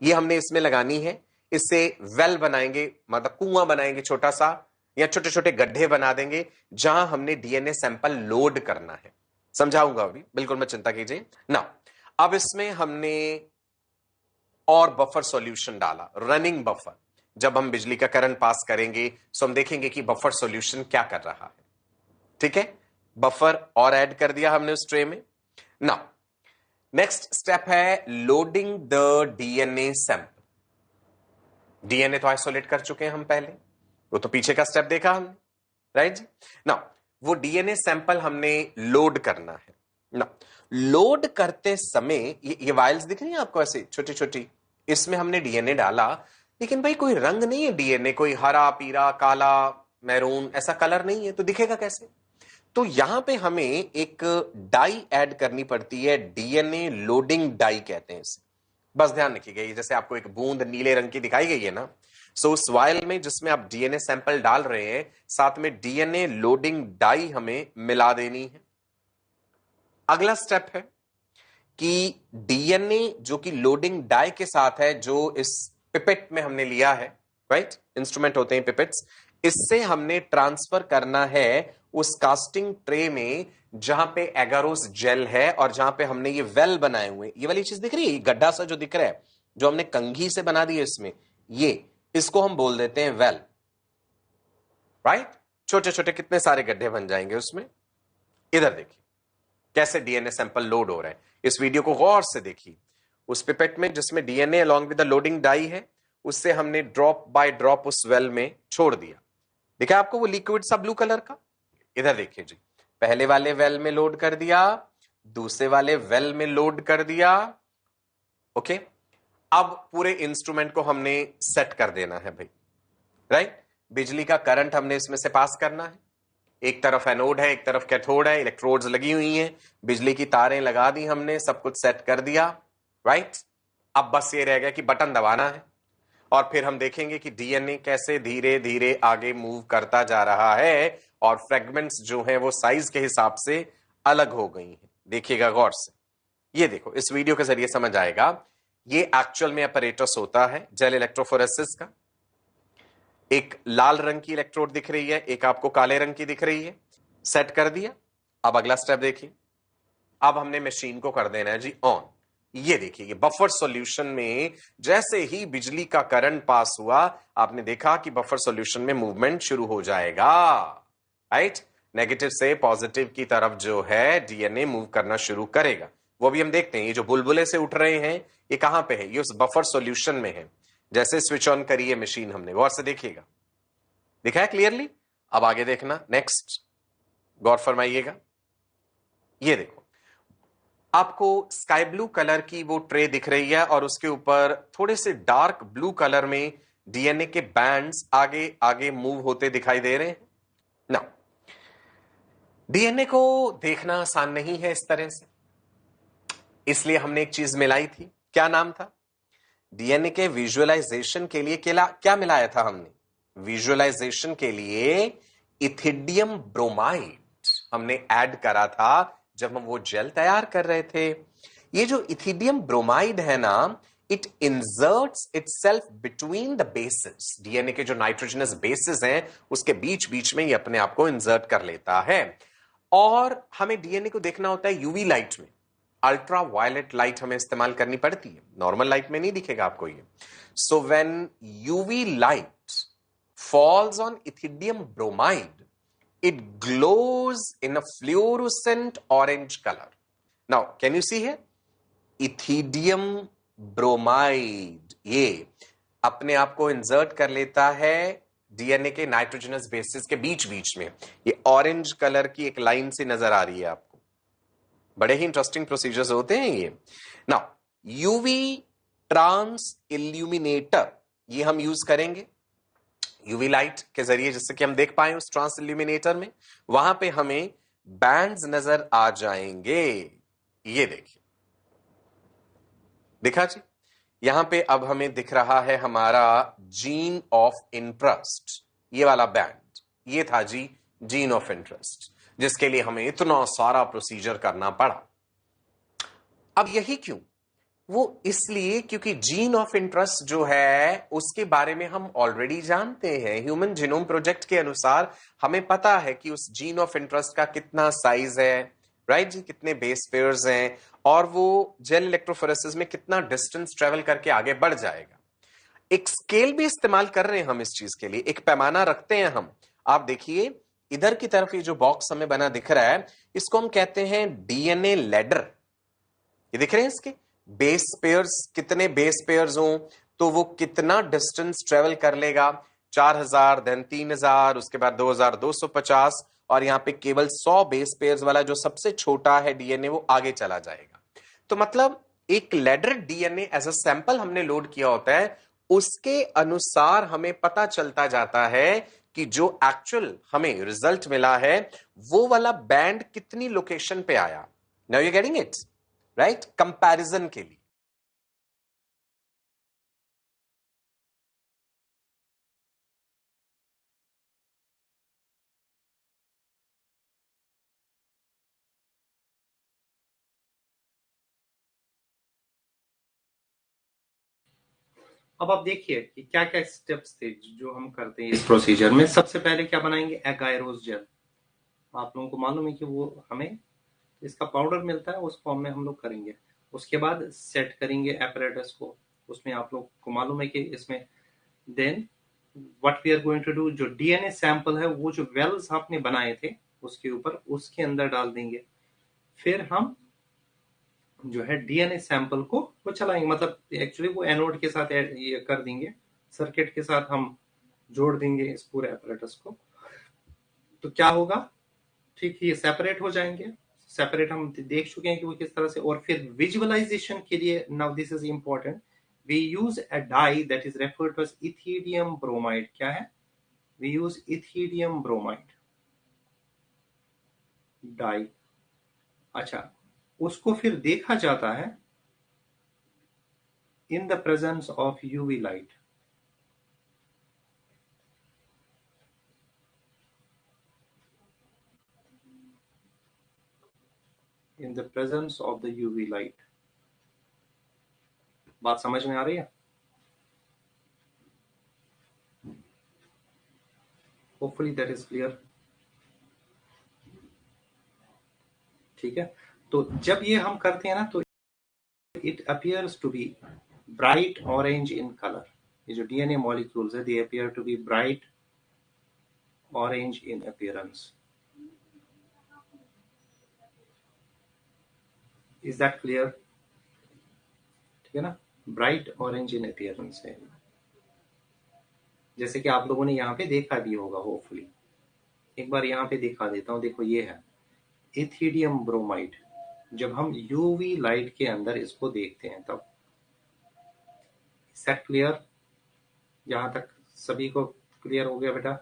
ये हमने इसमें लगानी है। इससे वेल बनाएंगे, मतलब कुआं बनाएंगे छोटा सा, या छोटे छोटे गड्ढे बना देंगे जहां हमने डीएनए सैंपल लोड करना है। समझाऊंगा अभी, बिल्कुल मत चिंता कीजिए ना। अब इसमें हमने और बफर सॉल्यूशन डाला, रनिंग बफर। जब हम बिजली का करंट पास करेंगे तो हम देखेंगे कि बफर सॉल्यूशन क्या कर रहा है। ठीक है, बफर और ऐड कर दिया हमने उस ट्रे में। ना नेक्स्ट स्टेप है loading the DNA sample. DNA तो आइसोलेट कर चुके हैं हम पहले, वो तो पीछे का स्टेप देखा हमने, राइट जी। ना वो डीएनए सैंपल हमने लोड करना है ना। लोड करते समय ये वायल्स दिख रही है आपको ऐसे छोटी छोटी, इसमें हमने डीएनए डाला, लेकिन भाई कोई रंग नहीं है डीएनए, कोई हरा पीला काला मैरून ऐसा कलर नहीं है, तो दिखेगा कैसे? तो यहां पे हमें एक डाई ऐड करनी पड़ती है, डीएनए लोडिंग डाई कहते हैं इसे। बस ध्यान रखिएगा, ये जैसे आपको एक बूंद नीले रंग की दिखाई गई है ना, सो उस वायल में जिसमें आप डीएनए सैंपल डाल रहे हैं, साथ में डीएनए लोडिंग डाई हमें मिला देनी है। अगला स्टेप है कि डीएनए जो कि लोडिंग डाई के साथ है, जो इस पिपेट में हमने लिया है, राइट, इंस्ट्रूमेंट होते हैं पिपेट्स, इससे हमने ट्रांसफर करना है उस कास्टिंग ट्रे में जहां पे एगारोस जेल है और जहां पे हमने ये वेल बनाए हुए, ये वाली चीज दिख रही है, गड्ढा सा जो दिख रहा है, जो हमने कंघी से बना दी है इसमें, ये इसको हम बोल देते हैं वेल, राइट। छोटे छोटे कितने सारे गड्ढे बन जाएंगे उसमें। इधर देखिए कैसे डीएनए सैंपल लोड हो रहा है, इस वीडियो को गौर से देखिए। उस पिपेट में जिसमें DNA along with the loading dye है, उससे हमने ड्रॉप बाय ड्रॉप उस वेल में छोड़ दिया। देखा आपको वो लिक्विड सा ब्लू कलर का? इधर देखिए जी, पहले वाले वेल में लोड कर दिया, दूसरे वाले वेल में लोड कर दिया, ओके। अब पूरे इंस्ट्रूमेंट को हमने सेट कर देना है भाई, राइट। बिजली का करंट हमने इसमें से पास करना है, एक तरफ एनोड है एक तरफ कैथोड है, इलेक्ट्रोड्स लगी हुई हैं, बिजली की तारें लगा दी हमने, सब कुछ सेट कर दिया, राइट। अब बस ये रह गया कि बटन दबाना है और फिर हम देखेंगे कि डीएनए कैसे धीरे धीरे आगे मूव करता जा रहा है और फ्रेगमेंट्स जो हैं वो साइज के हिसाब से अलग हो गई हैं। देखिएगा गौर से, ये देखो इस वीडियो के जरिए समझ आएगा। ये एक्चुअल में अपैरेटस होता है जेल इलेक्ट्रोफोरेसिस का। एक लाल रंग की इलेक्ट्रोड दिख रही है, एक आपको काले रंग की दिख रही है, सेट कर दिया। अब अगला स्टेप देखिए, अब हमने मशीन को कर देना है जी ऑन। ये देखिए, ये बफर सॉल्यूशन में जैसे ही बिजली का करंट पास हुआ, आपने देखा कि बफर सॉल्यूशन में मूवमेंट शुरू हो जाएगा, राइट। नेगेटिव से पॉजिटिव की तरफ जो है डीएनए मूव करना शुरू करेगा। वो भी हम देखते हैं, ये जो बुलबुले से उठ रहे हैं ये कहां पे है, ये उस बफर सॉल्यूशन में है। जैसे स्विच ऑन करी है मशीन हमने, गौर से देखिएगा, दिखा है क्लियरली। अब आगे देखना, नेक्स्ट गौर फरमाइएगा। ये देखो आपको स्काई ब्लू कलर की वो ट्रे दिख रही है और उसके ऊपर थोड़े से डार्क ब्लू कलर में डीएनए के बैंड्स आगे आगे मूव होते दिखाई दे रहे हैं ना। डीएनए को देखना आसान नहीं है इस तरह से, इसलिए हमने एक चीज मिलाई थी। क्या नाम था? डीएनए के विजुअलाइजेशन के लिए क्या मिलाया था हमने? विजुअलाइजेशन के लिए इथिडियम ब्रोमाइड हमने ऐड करा था जब हम वो जेल तैयार कर रहे थे। ये जो इथिडियम ब्रोमाइड है ना, it inserts itself between the bases. DNA के जो नाइट्रोजनस बेसेस हैं उसके बीच बीच में ये अपने आप को इंसर्ट कर लेता है। और हमें डीएनए को देखना होता है यूवी लाइट में, अल्ट्रा वायलेट लाइट हमें इस्तेमाल करनी पड़ती है, नॉर्मल लाइट में नहीं दिखेगा आपको ये। So when UV light falls on ethidium bromide, it glows in a fluorescent orange color. Now, can you see here? Ethidium bromide ये अपने आप को इंसर्ट कर लेता है डीएनए के नाइट्रोजनस बेसिस के बीच बीच में। ये ऑरेंज कलर की एक लाइन सी नजर आ रही है आपको। बड़े ही इंटरेस्टिंग प्रोसीजर्स होते हैं ये। नाउ यूवी ट्रांस इल्यूमिनेटर ये हम यूज करेंगे यूवी लाइट के जरिए, जिससे कि हम देख पाए उस ट्रांस इल्यूमिनेटर में। वहां पे हमें बैंड्स नजर आ जाएंगे। ये देखिए, दिखा जी, यहां पे अब हमें दिख रहा है हमारा जीन ऑफ इंटरेस्ट, ये वाला बैंड, ये था जी जीन ऑफ इंटरेस्ट, जिसके लिए हमें इतना सारा प्रोसीजर करना पड़ा। अब यही क्यों? वो इसलिए क्योंकि जीन ऑफ इंटरेस्ट जो है उसके बारे में हम ऑलरेडी जानते हैं। ह्यूमन जीनोम प्रोजेक्ट के अनुसार हमें पता है कि उस जीन ऑफ इंटरेस्ट का कितना साइज है, राइट जी, कितने बेस पेयर्स हैं, और वो जेल इलेक्ट्रोफोरेसिस में कितना डिस्टेंस ट्रेवल करके आगे बढ़ जाएगा। एक स्केल भी इस्तेमाल कर रहे हैं हम इस चीज के लिए, एक पैमाना रखते हैं हम। आप देखिए इधर की तरफ ये जो बॉक्स हमें बना दिख रहा है, इसको हम कहते हैं डीएनए लैडर। ये दिख रहे हैं इसके बेस पेयर्स, कितने बेस पेयर्स हों तो वो कितना डिस्टेंस ट्रेवल कर लेगा। 4000, देन 3000, उसके बाद 2250, और यहां पे केवल 100 बेस पेयर्स वाला जो सबसे छोटा है डीएनए वो आगे चला जाएगा। तो मतलब एक ladder DNA as a sample हमने लोड किया होता है, उसके अनुसार हमें पता चलता जाता है कि जो एक्चुअल हमें रिजल्ट मिला है वो वाला बैंड कितनी लोकेशन पे आया। Now you getting it right, comparison के लिए। अब आप देखिए कि क्या क्या स्टेप्स थे जो हम करते हैं इस प्रोसीजर में। सबसे पहले क्या बनाएंगे, एगायरोस जेल। आप लोगों को मालूम है कि वो हमें इसका पाउडर मिलता है, उस फॉर्म में हम लोग करेंगे। उसके बाद सेट करेंगे एपरेटस को, उसमें आप लोग को मालूम है कि इसमें then what we are going to do, जो डीएनए सैंपल है वो जो वेल्स आपने बनाए थे उसके ऊपर उसके अंदर डाल देंगे। फिर हम जो है डीएनए सैंपल को वो चलाएंगे, मतलब एक्चुअली वो एनोड के साथ ये कर देंगे, सर्किट के साथ हम जोड़ देंगे इस पूरे एपरेटस को। तो क्या होगा, ठीक, ये सेपरेट हो जाएंगे। सेपरेट हम देख चुके हैं कि वो किस तरह से। और फिर विजुअलाइजेशन के लिए, now this is important, we use a dye that is referred to as ethidium bromide. क्या है, we use ethidium bromide dye. अच्छा, उसको फिर देखा जाता है in the presence of UV light. In the presence of the UV light. बात समझ में आ रही है? Hopefully that is clear. ठीक है, तो जब ये हम करते हैं ना तो it appears to be bright orange in color. ये जो DNA molecules है, they appear to be bright orange in appearance. Is that clear? ठीक है ना, bright orange in appearance है, जैसे कि आप लोगों ने यहाँ पे देखा भी होगा होपफुली। एक बार यहाँ पे दिखा देता हूँ, देखो ये है इथिडियम ब्रोमाइड। जब हम यूवी लाइट के अंदर इसको देखते हैं तब, सेट क्लियर? यहां तक सभी को क्लियर हो गया बेटा?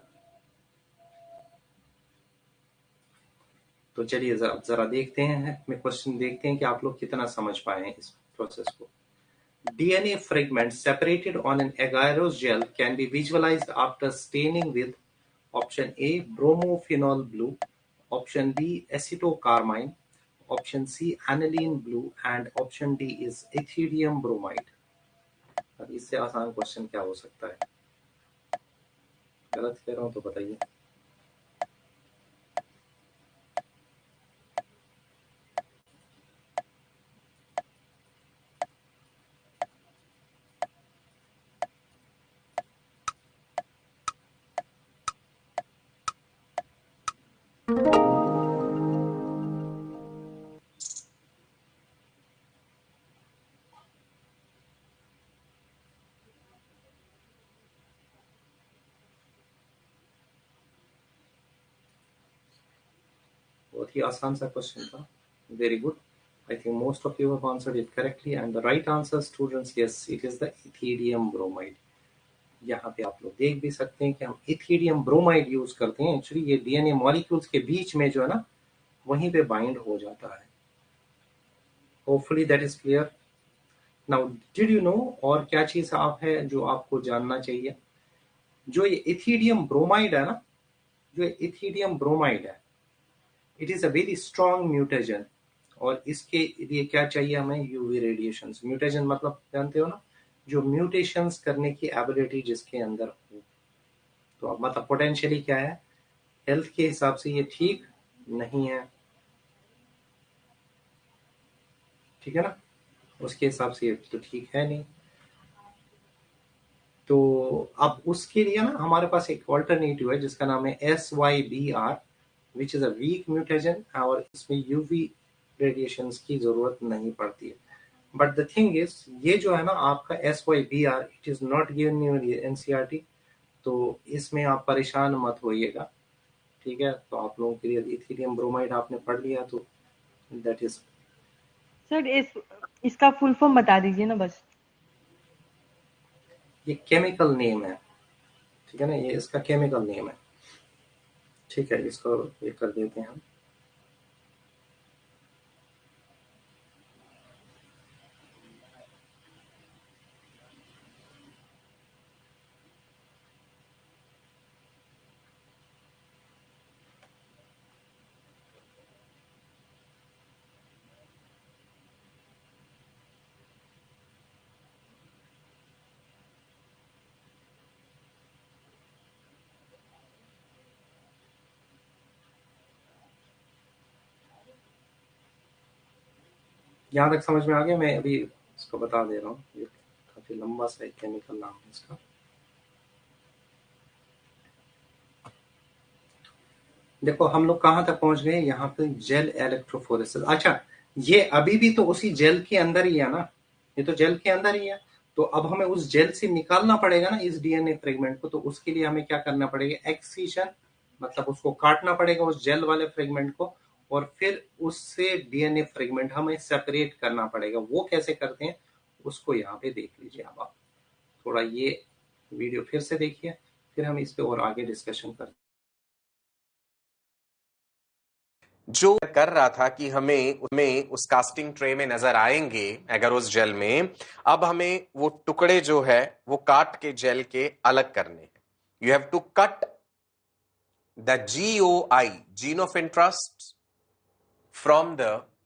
तो चलिए जरा देखते हैं, मैं क्वेश्चन देखते हैं कि आप लोग कितना समझ पाए हैं इस प्रोसेस को। DNA fragments separated on an agarose gel can be visualized after staining with option A bromophenol blue, option B acetocarmine, option C aniline blue and option D is ethidium bromide. अब इससे आसान question क्या हो सकता है? गलत कह रहा हूं तो बताइए। बहुत ही आसान सा क्वेश्चन था. Very good. I think most of you have answered it correctly, and the right answer, students, yes, it is the ethidium bromide. यहाँ पे आप लोग देख भी सकते हैं कि हम ethidium bromide यूज करते हैं. एक्चुअली ये डीएनए मॉलिक्यूल्स के बीच में जो है ना, वहीं पे बाइंड हो जाता है. Hopefully that is clear. Now, did you know और क्या चीज आप है जो आपको जानना चाहिए? जो ये ethidium bromide है ना, जो ethidium bromide है, it is a very strong mutagen. और इसके लिए क्या चाहिए हमें? UV radiation. म्यूटेशन मतलब जानते हो ना, जो म्यूटेशंस करने की एबिलिटी जिसके अंदर हो. तो अब मतलब पोटेंशियली क्या है, हेल्थ के हिसाब से ये ठीक नहीं है, ठीक है ना, उसके हिसाब से ये तो ठीक है नहीं. तो अब उसके लिए ना हमारे पास एक ऑल्टरनेटिव है जिसका नाम है SYBR, which is a weak mutation, और इसमें यूवी रेडिएशंस की जरूरत नहीं पड़ती है. बट द थिंग इज, ये जो है ना आपका SYBR, it is not given in NCERT, तो इसमें आप परेशान मत होइएगा, ठीक है. तो आप लोगों के लिए इथीलियम ब्रोमाइड आपने पढ़ लिया, तो दैट इज. सर इसका फुल फॉर्म बता दीजिए ना बस. ये केमिकल नेम है, ठीक है ना, ये इसका केमिकल नेम है, ठीक है. इसको ये कर देते हैं हम. यहाँ तक समझ में आ गया? मैं अभी इसको बता दे रहा हूँ. ये काफी लंबा सा एक केमिकल नाम है इसका. देखो हम लोग कहाँ तक पहुंच गए, यहाँ पे जेल इलेक्ट्रोफोरेसिस. अच्छा, ये अभी भी तो उसी जेल के अंदर ही है ना, ये तो जेल के अंदर ही है. तो अब हमें उस जेल से निकालना पड़ेगा ना इस डीएनए फ्रेगमेंट को. तो उसके लिए हमें क्या करना पड़ेगा? एक्सीशन, मतलब उसको काटना पड़ेगा उस जेल वाले फ्रेगमेंट को, और फिर उससे डीएनए फ्रेगमेंट हमें सेपरेट करना पड़ेगा. वो कैसे करते हैं उसको यहाँ पे देख लीजिए. अब आप थोड़ा ये वीडियो फिर से देखिए, फिर हम इस पे और आगे डिस्कशन करते हैं. जो कर रहा था कि हमें उस कास्टिंग ट्रे में नजर आएंगे अगर उस जेल में, अब हमें वो टुकड़े जो है वो काट के जेल के अलग करने हैं. You have to cut the GOI, gene of interest, from the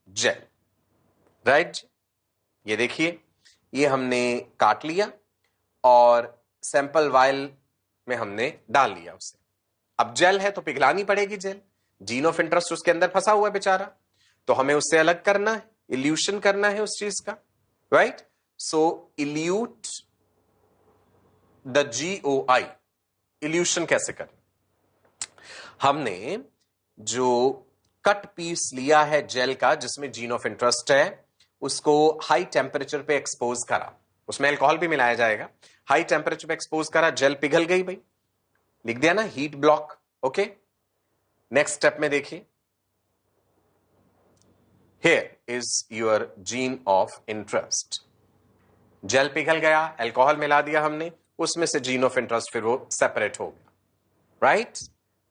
gel. Right, ये देखिए, ये हमने काट लिया और सैंपल वायल में हमने डाल लिया उसे. अब जेल है तो पिघलानी पड़ेगी जेल. जीन ऑफ इंटरेस्ट उसके अंदर फंसा हुआ है बेचारा, तो हमें उससे अलग करना है, इल्यूशन करना है उस चीज का. Right, so elute the GOI. Evolution कैसे करना? हमने जो कट पीस लिया है जेल का जिसमें जीन ऑफ इंटरेस्ट है, उसको हाई टेम्परेचर पे एक्सपोज करा. उसमें अल्कोहल भी मिलाया जाएगा. हाई टेम्परेचर पे एक्सपोज करा, जेल पिघल गई भाई, लिख दिया ना, heat block. Okay, next step में देखिए, here is your gene of interest. Gel पिघल गया, अल्कोहल मिला दिया हमने, उसमें से जीन ऑफ इंटरेस्ट फिर वो सेपरेट हो गया. राइट,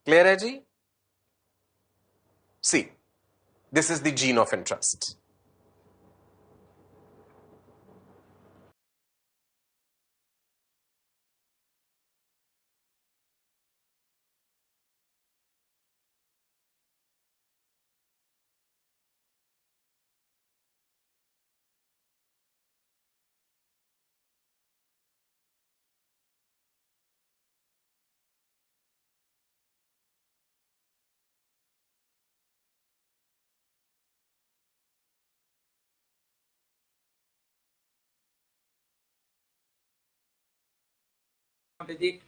क्लियर है जी? See, this is the gene of interest.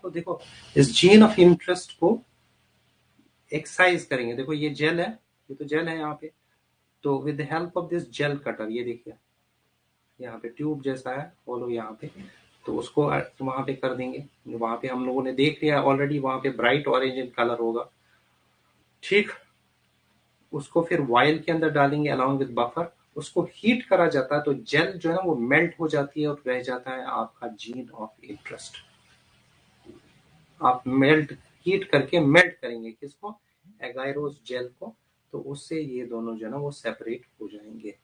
देखो इस जीन ऑफ इंटरेस्ट को एक्सरसाइज करेंगे. देखो ये जेल है, ये तो जेल है यहाँ पे. तो with the help of this gel cutter, ये देखिए यहाँ पे ट्यूब जैसा है फॉलो यहाँ पे, तो उसको वहां पे कर देंगे. वहां पे हम लोगों ने देख लिया ऑलरेडी, वहां पे ब्राइट ऑरेंज कलर होगा, ठीक. उसको फिर वायल के अंदर डालेंगे अलॉन्ग विद बफर, उसको हीट करा जाता है तो जेल जो है ना वो मेल्ट हो जाती है और रह जाता है आपका जीन ऑफ इंटरेस्ट। आप हीट करके मेल्ट करेंगे किसको, एगाइरोस जेल को, तो उससे ये दोनों जो है ना वो सेपरेट हो जाएंगे।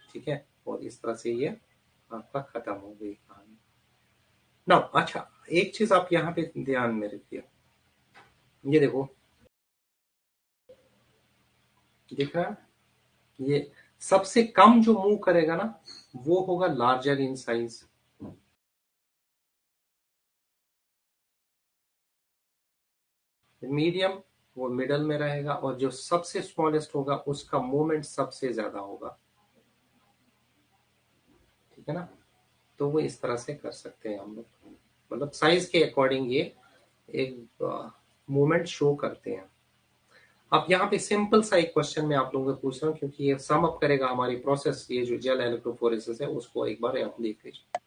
ठीक है, और इस तरह से ये आपका खत्म हो गई कहानी। ना अच्छा, एक चीज आप यहाँ पे ध्यान में रखिए, ये देखो दिख रहा है, ये सबसे कम जो मूव करेगा ना वो होगा लार्जर इन साइज। मीडियम वो मिडल में रहेगा और जो सबसे स्मॉलेस्ट होगा उसका मूवमेंट सबसे ज्यादा होगा। ठीक है ना, तो वो इस तरह से कर सकते हैं हम लोग, मतलब साइज के अकॉर्डिंग ये एक मूवमेंट शो करते हैं। अब यहाँ पे सिंपल सा एक क्वेश्चन मैं आप लोगों से पूछ रहा हूँ क्योंकि ये सम अप करेगा हमारी प्रोसेस, ये जो जेल इलेक्ट्रोफोरेसिस है उसको एक बार आप देख लीजिए।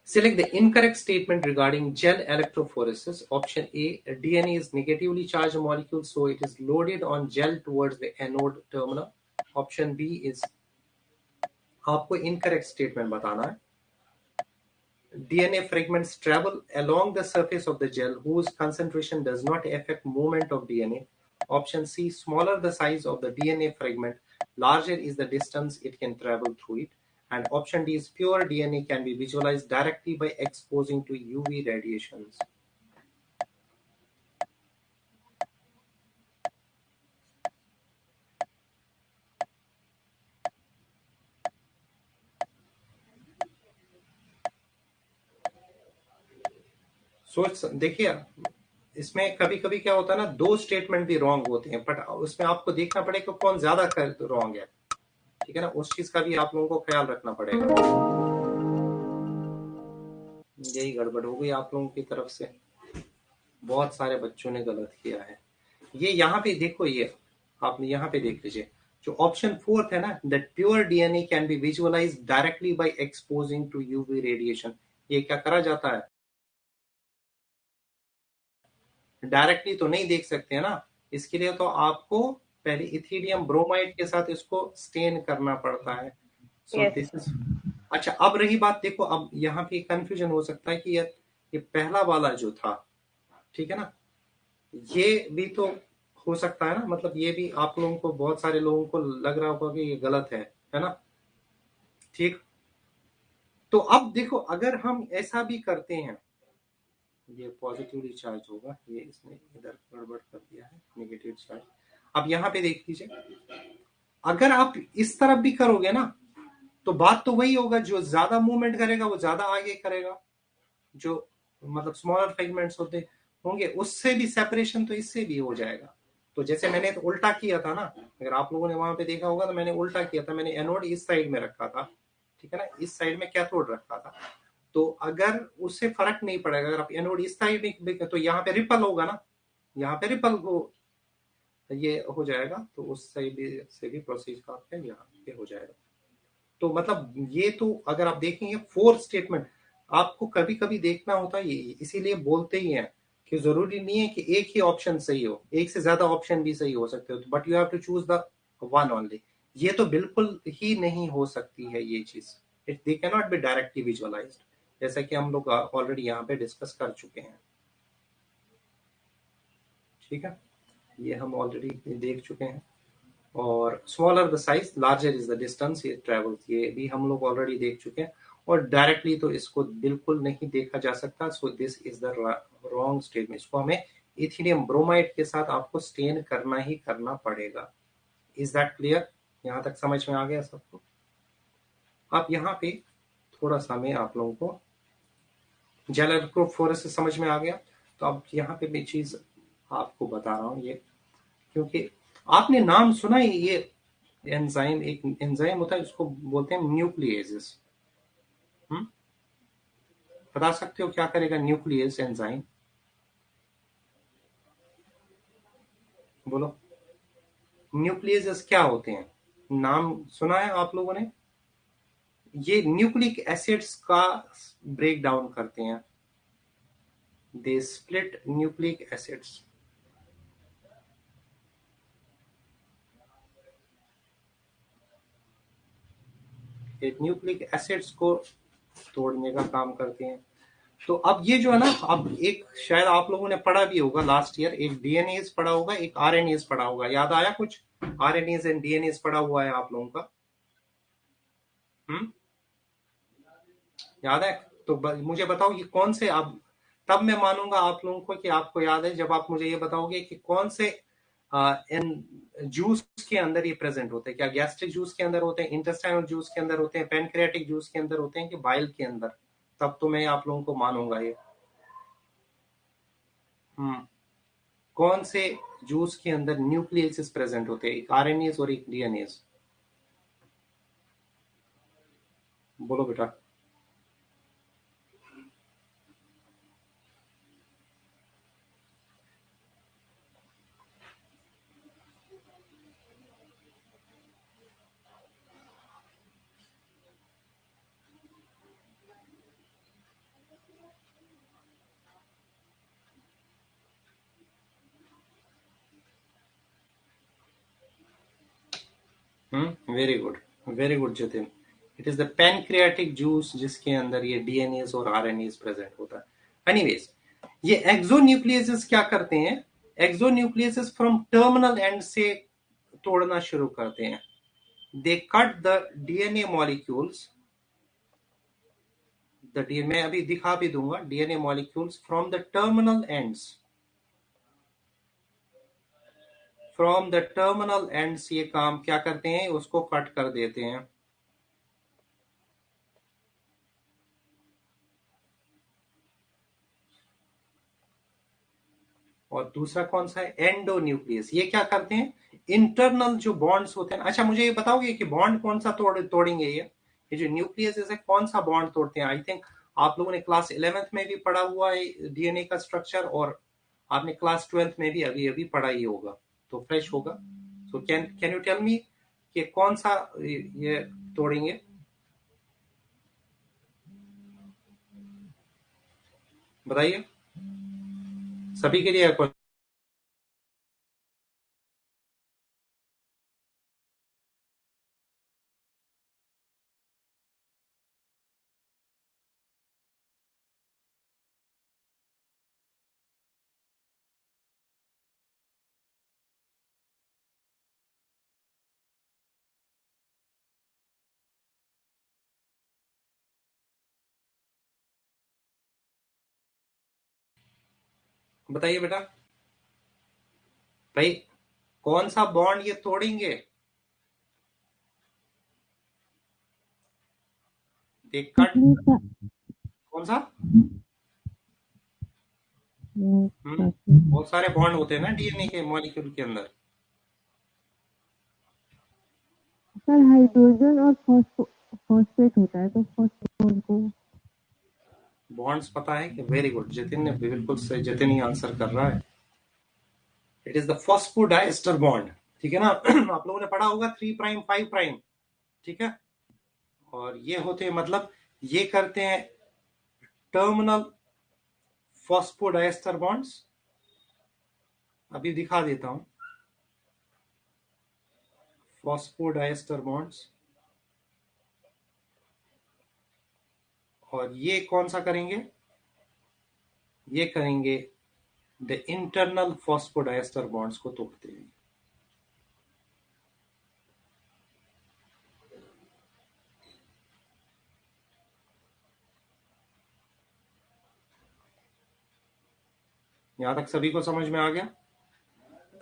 Select the incorrect statement regarding gel electrophoresis. Option A, DNA is negatively charged molecule, so it is loaded on gel towards the anode terminal. Option B is, आपको incorrect statement बताना है। DNA fragments travel along the surface of the gel whose concentration does not affect movement of DNA. Option C, smaller the size of the DNA fragment, larger is the distance it can travel through it. And option D is pure DNA can be visualized directly by exposing to UV radiations. सोच देखिए, इसमें कभी कभी क्या होता है ना, दो स्टेटमेंट भी रॉन्ग होते हैं, बट उसमें आपको देखना पड़ेगा कौन ज्यादा रॉन्ग है। ठीक है ना, उस चीज का भी आप लोगों को ख्याल रखना पड़ेगा। यही गड़बड़ हो गई आप लोगों की तरफ से, बहुत सारे बच्चों ने गलत किया है। ये यहाँ पे देखो, ये आपने यहाँ पे देख लीजिए, जो ऑप्शन फोर्थ है ना, that pure DNA can be visualize directly by exposing to UV radiation, ये क्या करा जाता है, डायरेक्टली तो नहीं देख सकते हैं ना, इसके लिए तो आपको पहले इथीलियम ब्रोमाइड के साथ इसको स्टेन करना पड़ता है। सो दिस इज, अच्छा अब रही बात, देखो अब यहाँ पे कंफ्यूजन हो सकता है कि ये पहला वाला जो था, ठीक है ना, ये भी तो हो सकता है ना, मतलब ये भी आप लोगों को, बहुत सारे लोगों को लग रहा होगा कि ये गलत है ना। ठीक, तो अब देखो अगर हम ऐसा भी करते हैं, ये पॉजिटिवली चार्ज होगा, ये इसने इधर गड़बड़ कर दिया है, नेगेटिव चार्ज। अब यहाँ पे देख लीजिए, अगर आप इस तरफ भी करोगे ना तो बात तो वही होगा, जो ज्यादा मूवमेंट करेगा वो ज्यादा आगे करेगा, जो मतलब स्मॉलर फ्रेगमेंट्स होते होंगे उससे भी सेपरेशन तो इससे भी हो जाएगा। तो जैसे मैंने तो उल्टा किया था ना, अगर आप लोगों ने वहां पे देखा होगा तो मैंने उल्टा किया था, मैंने एनोड इस साइड में रखा था, ठीक है ना, इस साइड में कैथोड रखा था। तो अगर उससे फर्क नहीं पड़ेगा, अगर आप एनोड इस साइड में तो यहाँ पे रिपल होगा ना, यहाँ पे रिपल को ये हो जाएगा, तो उस साइड से भी प्रोसीज आपका यहाँ पे हो जाएगा। तो मतलब ये तो अगर आप देखेंगे फोर स्टेटमेंट आपको कभी कभी देखना होता है, इसीलिए बोलते ही हैं कि जरूरी नहीं है कि एक ही ऑप्शन सही हो, एक से ज्यादा ऑप्शन भी सही हो सकते हो, but you have to choose the one only. ये तो बिल्कुल ही नहीं हो सकती है ये चीज, it they can not be directly visualised, जैसा कि हम लोग ऑलरेडी यहाँ पे डिस्कस कर चुके हैं। ठीक है, ये हम ऑलरेडी देख चुके हैं। और smaller the size larger is the distance ये ट्रेवल्स, ये भी हम लोग ऑलरेडी देख चुके हैं। और डायरेक्टली तो इसको बिल्कुल नहीं देखा जा सकता, so this is the wrong statement, इसको हमें इथीलियम ब्रोमाइड के साथ आपको स्टेन करना ही करना पड़ेगा। इज दैट क्लियर, यहाँ तक समझ में आ गया सबको? अब यहाँ पे थोड़ा सा मैं आप लोगों को जेल इलेक्ट्रोफोरेसिस समझ में आ गया, तो अब यहाँ पे मैं चीज आपको बता रहा हूँ, ये क्योंकि आपने नाम सुना है, ये एंजाइम, एक एंजाइम होता है उसको बोलते हैं न्यूक्लियेजेस। बता सकते हो क्या करेगा न्यूक्लियस एंजाइम, बोलो न्यूक्लियस क्या होते हैं, नाम सुना है आप लोगों ने? ये न्यूक्लिक एसिड्स का ब्रेक डाउन करते हैं, दे स्प्लिट न्यूक्लिक एसिड्स। ये न्यूक्लिक एसिड्स को तोड़ने का काम करते हैं। तो अब ये जो है ना, अब एक शायद आप लोगों ने पढ़ा भी होगा लास्ट ईयर, एक डीएनएज पढ़ा होगा, एक आरएनएज पढ़ा होगा। याद आया कुछ? आरएनएज एंड डीएनएज पढ़ा हुआ है आप लोगों का? याद है? तो मुझे बताओ कि कौन से, अब तब मैं मानूंगा आप लोगों को कि आपको याद है जब आप मुझे ये बताओगे कि कौन से इन जूस के अंदर ये प्रेजेंट होते हैं। क्या गैस्ट्रिक जूस के अंदर होते हैं, इंटेस्टाइनल जूस के अंदर होते हैं, पैनक्रियाटिक जूस के अंदर होते हैं, कि बाइल के अंदर? तब तो मैं आप लोगों को मानूंगा ये। कौन से जूस के अंदर न्यूक्लियस प्रेजेंट होते हैं, एक आरएनएज और एक डीएनएज? बोलो बेटा। Very good Jatin. It is the pancreatic juice जिसके अंदर ये डीएनएज और आरएनएज प्रेजेंट होता है। एनीवेज, ये एक्सोन्यूक्लियसेस क्या करते हैं? एक्सोन्यूक्लियसेस फ्रॉम टर्मिनल एंड से तोड़ना शुरू करते हैं। दे कट द डीएनए मॉलिक्यूल्स, मैं अभी दिखा भी दूंगा, DNA molecules from the terminal ends, from the terminal ends. ये काम क्या करते हैं? उसको कट कर देते हैं। और दूसरा कौन सा है? एंडोन्यूक्लियस। ये क्या करते हैं? इंटरनल जो बॉन्ड्स होते हैं। अच्छा, मुझे ये बताओगे कि बॉन्ड कौन सा तोड़ेंगे? ये जो न्यूक्लियस है कौन सा बॉन्ड तोड़ते हैं? आई थिंक आप लोगों ने क्लास 11th में भी पढ़ा हुआ है डीएनए का स्ट्रक्चर, और आपने क्लास 12th में भी अभी अभी पढ़ा ही होगा, तो फ्रेश होगा। So can you tell me कि कौन सा ये तोड़ेंगे? बताइए, सभी के लिए क्वेश्चन। बताइए बेटा, भाई कौन सा बॉन्ड ये तोड़ेंगे? कट, कौन सा? बहुत सारे बॉन्ड होते हैं ना डीएनए के मॉलिक्यूल के अंदर। सर हाइड्रोजन और फॉस्फेट होता है, तो फॉस्फेट को बॉन्ड्स पता है कि? वेरी गुड, जतिन ने बिल्कुल सही, जतिन ही आंसर कर रहा है। It is the phosphodiester bond, ठीक है ना? आप लोगों ने पढ़ा होगा 3 प्राइम 5 प्राइम, ठीक है? और ये होते हैं, मतलब ये करते हैं टर्मिनल फॉस्फोडाइएस्टर बॉन्ड्स। अभी दिखा देता हूं, फॉस्फोडाइएस्टर बॉन्ड्स। और ये कौन सा करेंगे? ये करेंगे द इंटरनल फॉस्फोडाइएस्टर बॉन्ड्स को तोड़ते हैं। यहां तक सभी को समझ में आ गया?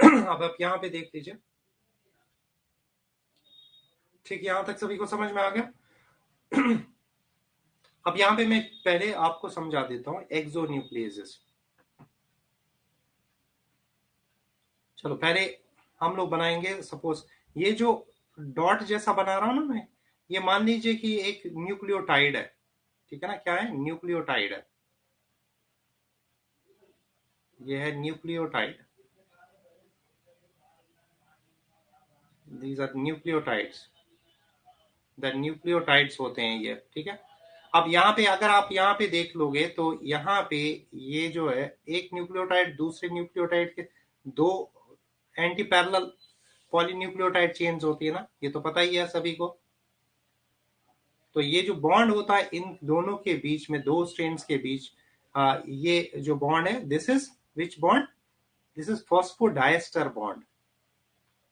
अब आप यहां पे देख लीजिए, ठीक, यहां तक सभी को समझ में आ गया? अब यहां पे मैं पहले आपको समझा देता हूं एक्सोन्यूक्लियसेस। चलो पहले हम लोग बनाएंगे, सपोज ये जो डॉट जैसा बना रहा हूं ना मैं, ये मान लीजिए कि एक न्यूक्लियोटाइड है, ठीक है ना? क्या है? न्यूक्लियोटाइड है। ये है nucleotide, these are nucleotides, the nucleotides होते हैं ये, ठीक है? अब यहाँ पे अगर आप यहाँ पे देख लोगे तो यहाँ पे ये जो है एक न्यूक्लियोटाइड दूसरे न्यूक्लियोटाइड के दो एंटी पैरेलल पॉलीन्यूक्लियोटाइड चेन्स होती है ना, ये तो पता ही है सभी को। तो ये जो बॉन्ड होता है इन दोनों के बीच में, दो स्ट्रेन्स के बीच, ये जो बॉन्ड है, this is which bond? This is phosphodiester bond.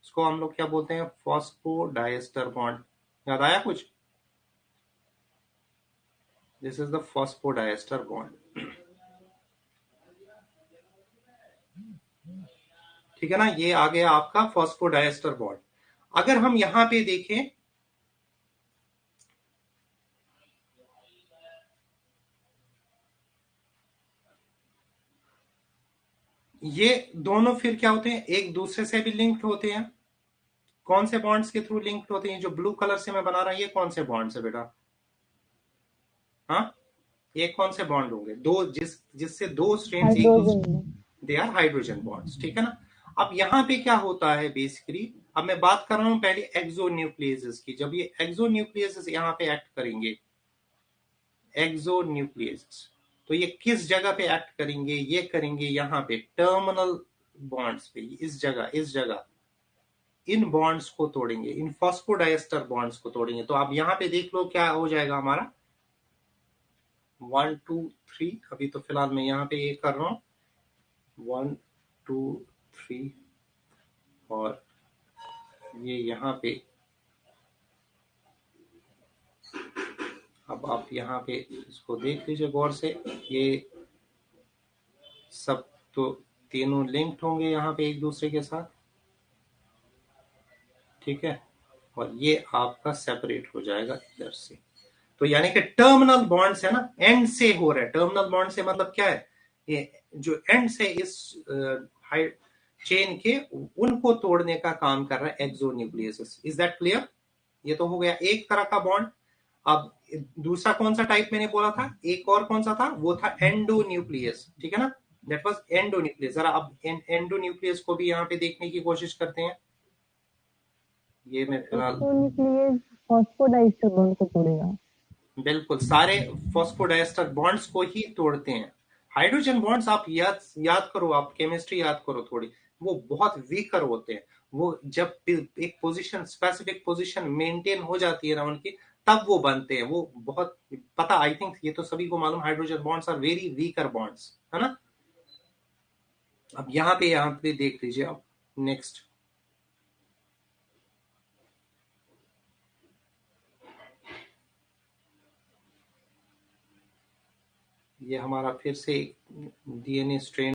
इसको हम लोग क्या बोलते हैं? Phosphodiester bond. याद आया कुछ? This is the phosphodiester bond. ठीक है ना, ये आ गया आपका फॉस्फोडाइस्टर बॉन्ड। अगर हम यहां पे देखें, ये दोनों फिर क्या होते हैं? एक दूसरे से भी लिंक्ड होते हैं। कौन से बॉन्ड्स के थ्रू लिंक्ड होते हैं? जो ब्लू कलर से मैं बना रहा हूं, ये कौन से बॉन्ड्स है बेटा? हाँ, ये कौन से बॉन्ड होंगे? दो, जिससे दो स्ट्रेन्स एक दूसरे, दे आर हाइड्रोजन बॉन्ड्स। ठीक है ना। अब यहाँ पे क्या होता है बेसिकली, अब मैं बात कर रहा हूं पहले एक्सोन्यूक्लियस की। जब ये एक्सोन्यूक्लियस यहाँ पे एक्ट करेंगे, एक्सोन्यूक्लियस, तो ये किस जगह पे एक्ट करेंगे? ये करेंगे यहाँ पे टर्मिनल बॉन्ड्स पे, इस जगह इन बॉन्ड्स को तोड़ेंगे, इन फॉस्फोडाइस्टर बॉन्ड्स को तोड़ेंगे। तो आप यहाँ पे देख लो क्या हो जाएगा हमारा, 1 2 3। अभी तो फिलहाल मैं यहाँ पे ये कर रहा हूं 1 2 3, और ये यहाँ पे, अब आप यहाँ पे इसको देख लीजिए गौर से। ये सब तो तीनों लिंक्ड होंगे यहाँ पे एक दूसरे के साथ, ठीक है, और ये आपका सेपरेट हो जाएगा इधर से। तो यानी कि टर्मिनल बॉन्ड्स है ना, एंड से हो रहा है। टर्मिनल बॉन्ड से मतलब क्या है? ये जो एंड से इस चेन के, उनको तोड़ने का काम कर रहा है एक्सोन्यूक्लियस। Is that clear? ये तो हो गया एक तरह का बॉन्ड। अब दूसरा कौन सा टाइप मैंने बोला था? एक और कौन सा था? वो था एंडोन्यूक्लियस। ठीक है ना, दैट वाज एंडोन्यूक्लियस। जरा अब एंडोन्यूक्लियस को भी यहाँ पे देखने की कोशिश करते हैं। ये मैं फिलहाल, न्यूक्लियस फॉस्फोडाइस्टर बॉन्ड को तोड़ेगा। बिल्कुल, सारे फॉस्फोडाइस्टर बॉन्ड्स को ही तोड़ते हैं। हाइड्रोजन बॉन्ड्स आप याद करो, आप केमिस्ट्री याद करो थोड़ी, वो बहुत वीकर होते हैं। वो जब एक पोजीशन, स्पेसिफिक पोजीशन मेंटेन हो जाती है ना उनकी, तब वो बनते हैं। वो बहुत पता, आई थिंक ये तो सभी को मालूम, hydrogen bonds are very weaker bonds, है ना। अब यहाँ पे देख लीजिए। अब नेक्स्ट, ये हमारा फिर से डीएनए स्ट्रेन,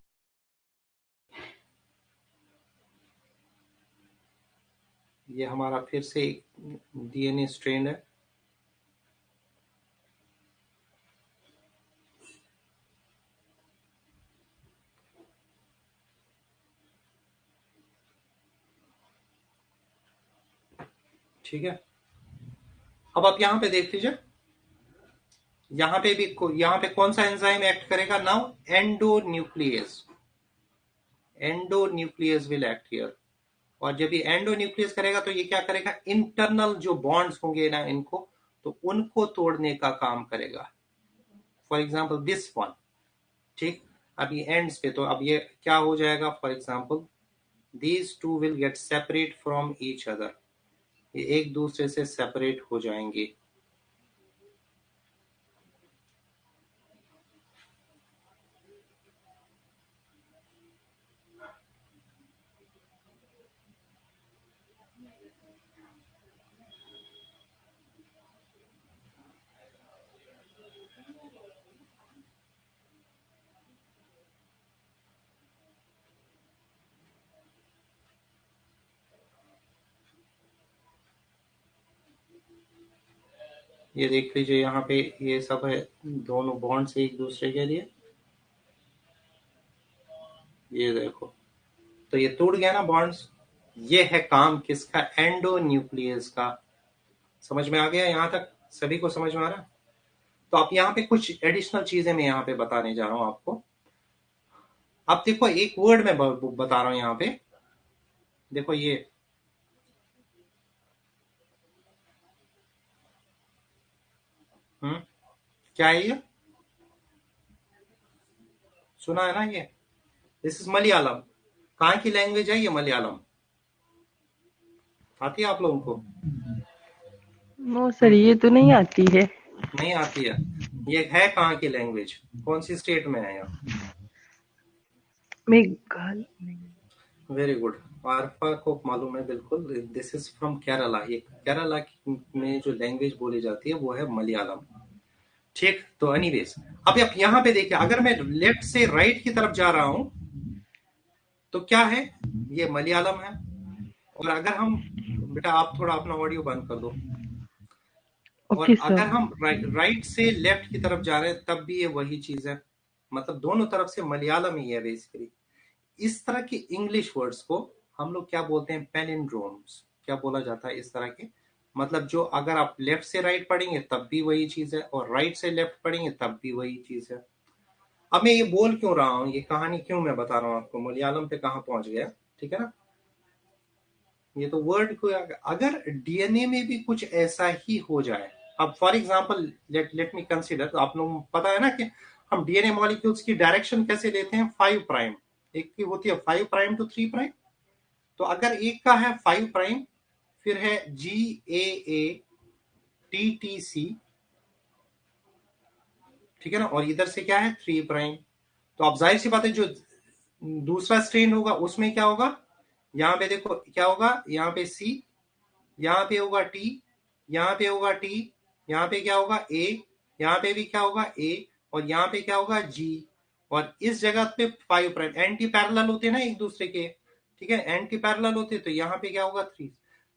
ये हमारा फिर से डीएनए स्ट्रेन है। ठीक है, अब आप यहाँ पे देख लीजिए, यहाँ पे भी, यहाँ पे कौन सा एंजाइम एक्ट करेगा now? Endonuclease. Endonuclease will act here. और जब ये एंडोन्यूक्लियस करेगा तो ये क्या करेगा? इंटरनल जो बॉन्ड्स होंगे ना इनको, तो उनको तोड़ने का काम करेगा। फॉर एग्जाम्पल दिस वन, ठीक। अब ये एंड्स पे, तो अब ये क्या हो जाएगा? For example these two will get separate from each other. ये एक दूसरे से सेपरेट हो जाएंगे। ये देख लीजिए यहाँ पे, ये सब है दोनों बॉन्ड से एक दूसरे के लिए। ये देखो, तो ये टूट गया ना बॉन्ड्स। ये है काम किसका? एंडोन्यूक्लियस का। समझ में आ गया? यहाँ तक सभी को समझ में आ रहा है? तो आप यहाँ पे कुछ एडिशनल चीजें मैं यहाँ पे बताने जा रहा हूं आपको। अब देखो, एक वर्ड में बता रहा हूं यहाँ पे। देखो ये, क्या है ये? सुना है ना ये? This is Malayalam. कहाँ की लैंग्वेज है ये? मलयालम आती है आप लोगों को? नो सर, ये तो नहीं आती है। नहीं आती है? ये है कहाँ की लैंग्वेज, कौन सी स्टेट में है यहाँ? मेघाल वेरी गुड, आरफा को मालूम है बिल्कुल। This is from Kerala. ये केरला में जो लैंग्वेज बोली जाती है वो है मलयालम। ठीक, तो एनीवेज अब आप यहाँ पे देखिए, अगर मैं लेफ्ट से राइट की तरफ जा रहा हूं तो क्या है, ये मलयालम है। और अगर हम, बेटा आप थोड़ा अपना ऑडियो बंद कर दो। और ओके अगर सर। हम राइट से लेफ्ट की तरफ जा रहे हैं तब भी ये वही चीज है, मतलब दोनों तरफ से मलयालम ही है बेसिकली। इस तरह के इंग्लिश वर्ड्स को हम लोग क्या बोलते हैं, पैलिंड्रोम्स। क्या बोला जाता है इस तरह के, मतलब जो अगर आप लेफ्ट से राइट पढ़ेंगे तब भी वही चीज है, और राइट से लेफ्ट पढ़ेंगे तब भी वही चीज है। अब मैं ये बोल क्यों रहा हूँ, ये कहानी क्यों मैं बता रहा हूँ आपको, मलयालम पे कहाँ पहुंच गया, ठीक है ना। ये तो वर्ड को, अगर डीएनए में भी कुछ ऐसा ही हो जाए, अब for example let me consider, आप लोग पता है ना कि हम डीएनए मॉलिक्यूल्स की डायरेक्शन कैसे लेते हैं, 5 प्राइम, एक की होती है 5 प्राइम टू 3 प्राइम। तो अगर एक का है 5 प्राइम, फिर है GAA-TTC, ठीक है ना, और इधर से क्या है 3 प्राइम। तो अब जाहिर सी बात है जो दूसरा स्ट्रेन होगा उसमें क्या होगा, यहाँ पे देखो क्या होगा, यहाँ पे C, यहाँ पे होगा T, यहाँ पे होगा T, यहाँ पे क्या होगा A, यहाँ पे भी क्या होगा A, और यहाँ पे क्या होगा G, और इस जगह पे 5 प्राइम। एंटी पैरेलल होते हैं ना एक दूसरे के, ठीक है, एंटी पैरेलल होते, तो यहाँ पे क्या होगा 3।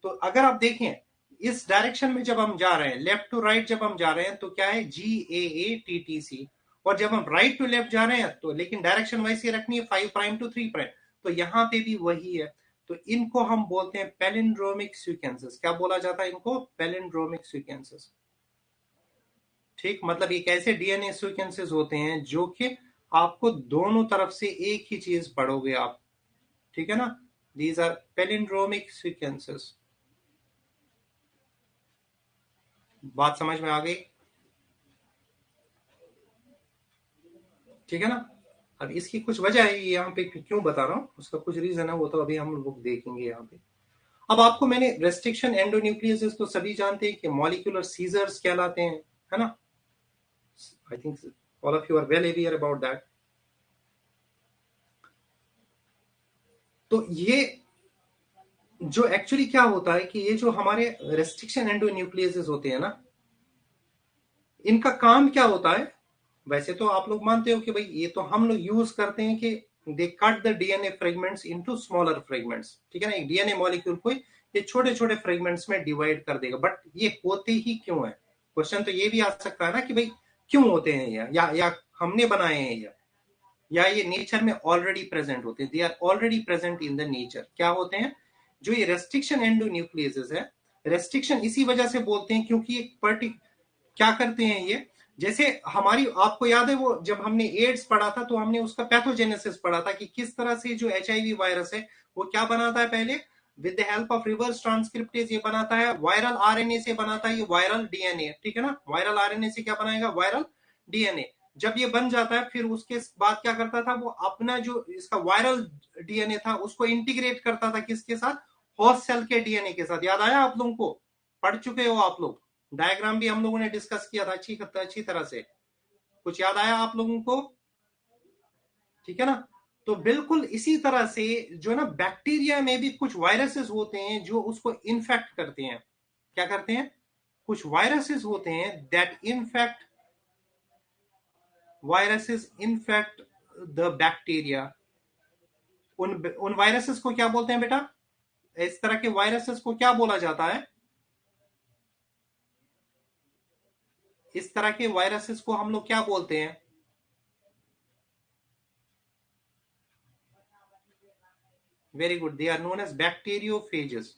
तो अगर आप देखें इस डायरेक्शन में जब हम जा रहे हैं, लेफ्ट टू राइट जब हम जा रहे हैं तो क्या है GAA-TTC, और जब हम राइट टू लेफ्ट जा रहे हैं तो लेकिन डायरेक्शन वैसे रखनी है 5 प्राइम टू 3 प्राइम, तो यहाँ पे भी वही है। तो इनको हम बोलते हैं पैलिंड्रोमिक सीक्वेंसेस। क्या बोला जाता है इनको, पैलिंड्रोमिक सीक्वेंसेस। ठीक, मतलब एक ऐसे डीएनए सीक्वेंसेस होते हैं जो कि आपको दोनों तरफ से एक ही चीज पढ़ोगे आप, ठीक है ना। These are palindromic sequences. बात समझ में आ गई, ठीक है ना। अब इसकी कुछ वजह है, यहाँ पे क्यों बता रहा हूँ, उसका कुछ रीजन है, वो तो अभी हम लोग देखेंगे यहाँ पे। अब आपको मैंने रेस्ट्रिक्शन एंडोन्यूक्लियस तो सभी जानते हैं कि मॉलिक्यूलर सीजर्स कहलाते हैं, है ना। I think all of you are well aware about that. तो ये जो एक्चुअली क्या होता है कि ये जो हमारे रेस्ट्रिक्शन एंडोन्यूक्लियस होते हैं ना, इनका काम क्या होता है, वैसे तो आप लोग मानते हो कि भाई ये तो हम लोग यूज करते हैं कि they cut the DNA fragments into smaller fragments, ठीक है ना। एक डीएनए मॉलिक्यूल को ये छोटे छोटे फ्रेगमेंट्स में डिवाइड कर देगा, बट ये होते ही क्यों है। क्वेश्चन तो ये भी आ सकता है ना कि भाई क्यों होते हैं ये, या हमने बनाए हैं, या ये नेचर में ऑलरेडी प्रेजेंट होते हैं, they are already present in the nature. क्या होते हैं जो ये रेस्ट्रिक्शन एंडोन्यूक्लियस है, रेस्ट्रिक्शन इसी वजह से बोलते हैं क्योंकि एक क्या करते हैं ये, जैसे हमारी, आपको याद है वो जब हमने एड्स पढ़ा था तो हमने उसका पैथोजेनेसिस पढ़ा था कि किस तरह से जो HIV वायरस है वो क्या बनाता है, पहले with the help of reverse transcriptase ये बनाता है वायरल RNA से बनाता है ये वायरल DNA, ठीक है ना। वायरल RNA से क्या बनाएगा, वायरल DNA। जब ये बन जाता है फिर उसके बाद क्या करता था, वो अपना जो इसका वायरल DNA था उसको इंटीग्रेट करता था किसके साथ, होस्ट सेल के DNA के साथ। याद आया आप लोगों को, पढ़ चुके हो आप लोग, डायग्राम भी हम लोगों ने डिस्कस किया था अच्छी तरह से, कुछ याद आया आप लोगों को, ठीक है ना। तो बिल्कुल इसी तरह से जो ना बैक्टीरिया में भी कुछ वायरसेस होते हैं जो उसको इन्फेक्ट करते हैं। क्या करते हैं, कुछ वायरसेस होते हैं दैट इन्फेक्ट द बैक्टीरिया। उन वायरसेस को क्या बोलते हैं बेटा, इस तरह के वायरसेस को क्या बोला जाता है, इस तरह के वायरसेस को हम लोग क्या बोलते हैं, very good, they are known as bacteriophages.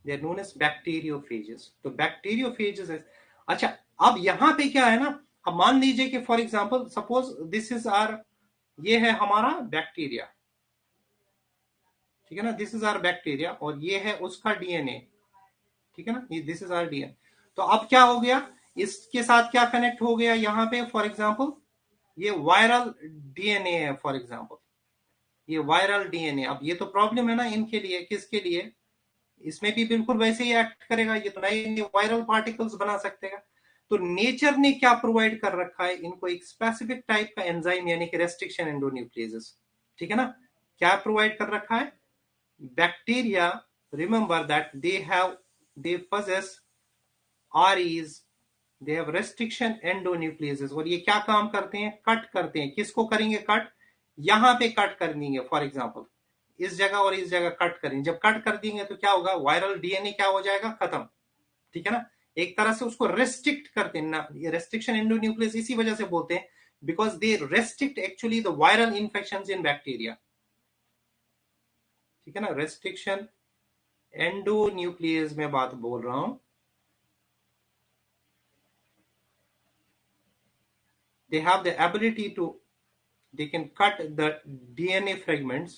They are known as bacteriophages. तो बैक्टीरियोफेजेस है। अच्छा, अब यहां पे क्या है ना, अब मान लीजिए कि for example suppose this is R, ये है हमारा बैक्टीरिया, ठीक है ना, दिस इज आर बैक्टीरिया, और ये है उसका DNA, ठीक है ना, ये दिस इज आर DNA। तो अब क्या हो गया, इसके साथ क्या कनेक्ट हो गया यहाँ पे, फॉर एग्जांपल ये वायरल डीएनए है फॉर एग्जांपल, ये वायरल डीएनए। अब ये तो प्रॉब्लम है ना इनके लिए, किसके लिए, इसमें भी बिल्कुल वैसे ही एक्ट करेगा, ये तो नए वायरल पार्टिकल्स बना सकेगा। तो नेचर ने क्या प्रोवाइड कर रखा है इनको, एक स्पेसिफिक टाइप का एंजाइम यानी कि रेस्ट्रिक्शन एंडोन्यूक्लियेजेस, ठीक है ना। क्या प्रोवाइड कर रखा है, bacteria, remember that they possess REs, they have restriction endonucleases. और ये क्या काम करते हैं, कट करते हैं। किसको करेंगे कट, यहां पे कट कर देंगे फॉर एग्जांपल, इस जगह और इस जगह कट करेंगे। जब कट कर देंगे तो क्या होगा, वायरल डीएनए क्या हो जाएगा, खत्म, ठीक है ना। एक तरह से उसको रेस्ट्रिक्ट करते हैं ना, ये रेस्ट्रिक्शन एंडोन्यूक्लियस इसी वजह से बोलते हैं, because they restrict actually the viral infections in bacteria, ठीक है ना। रेस्ट्रिक्शन एंडोन्यूक्लियस में बात बोल रहा हूं। They have the ability to, they can cut the DNA fragments,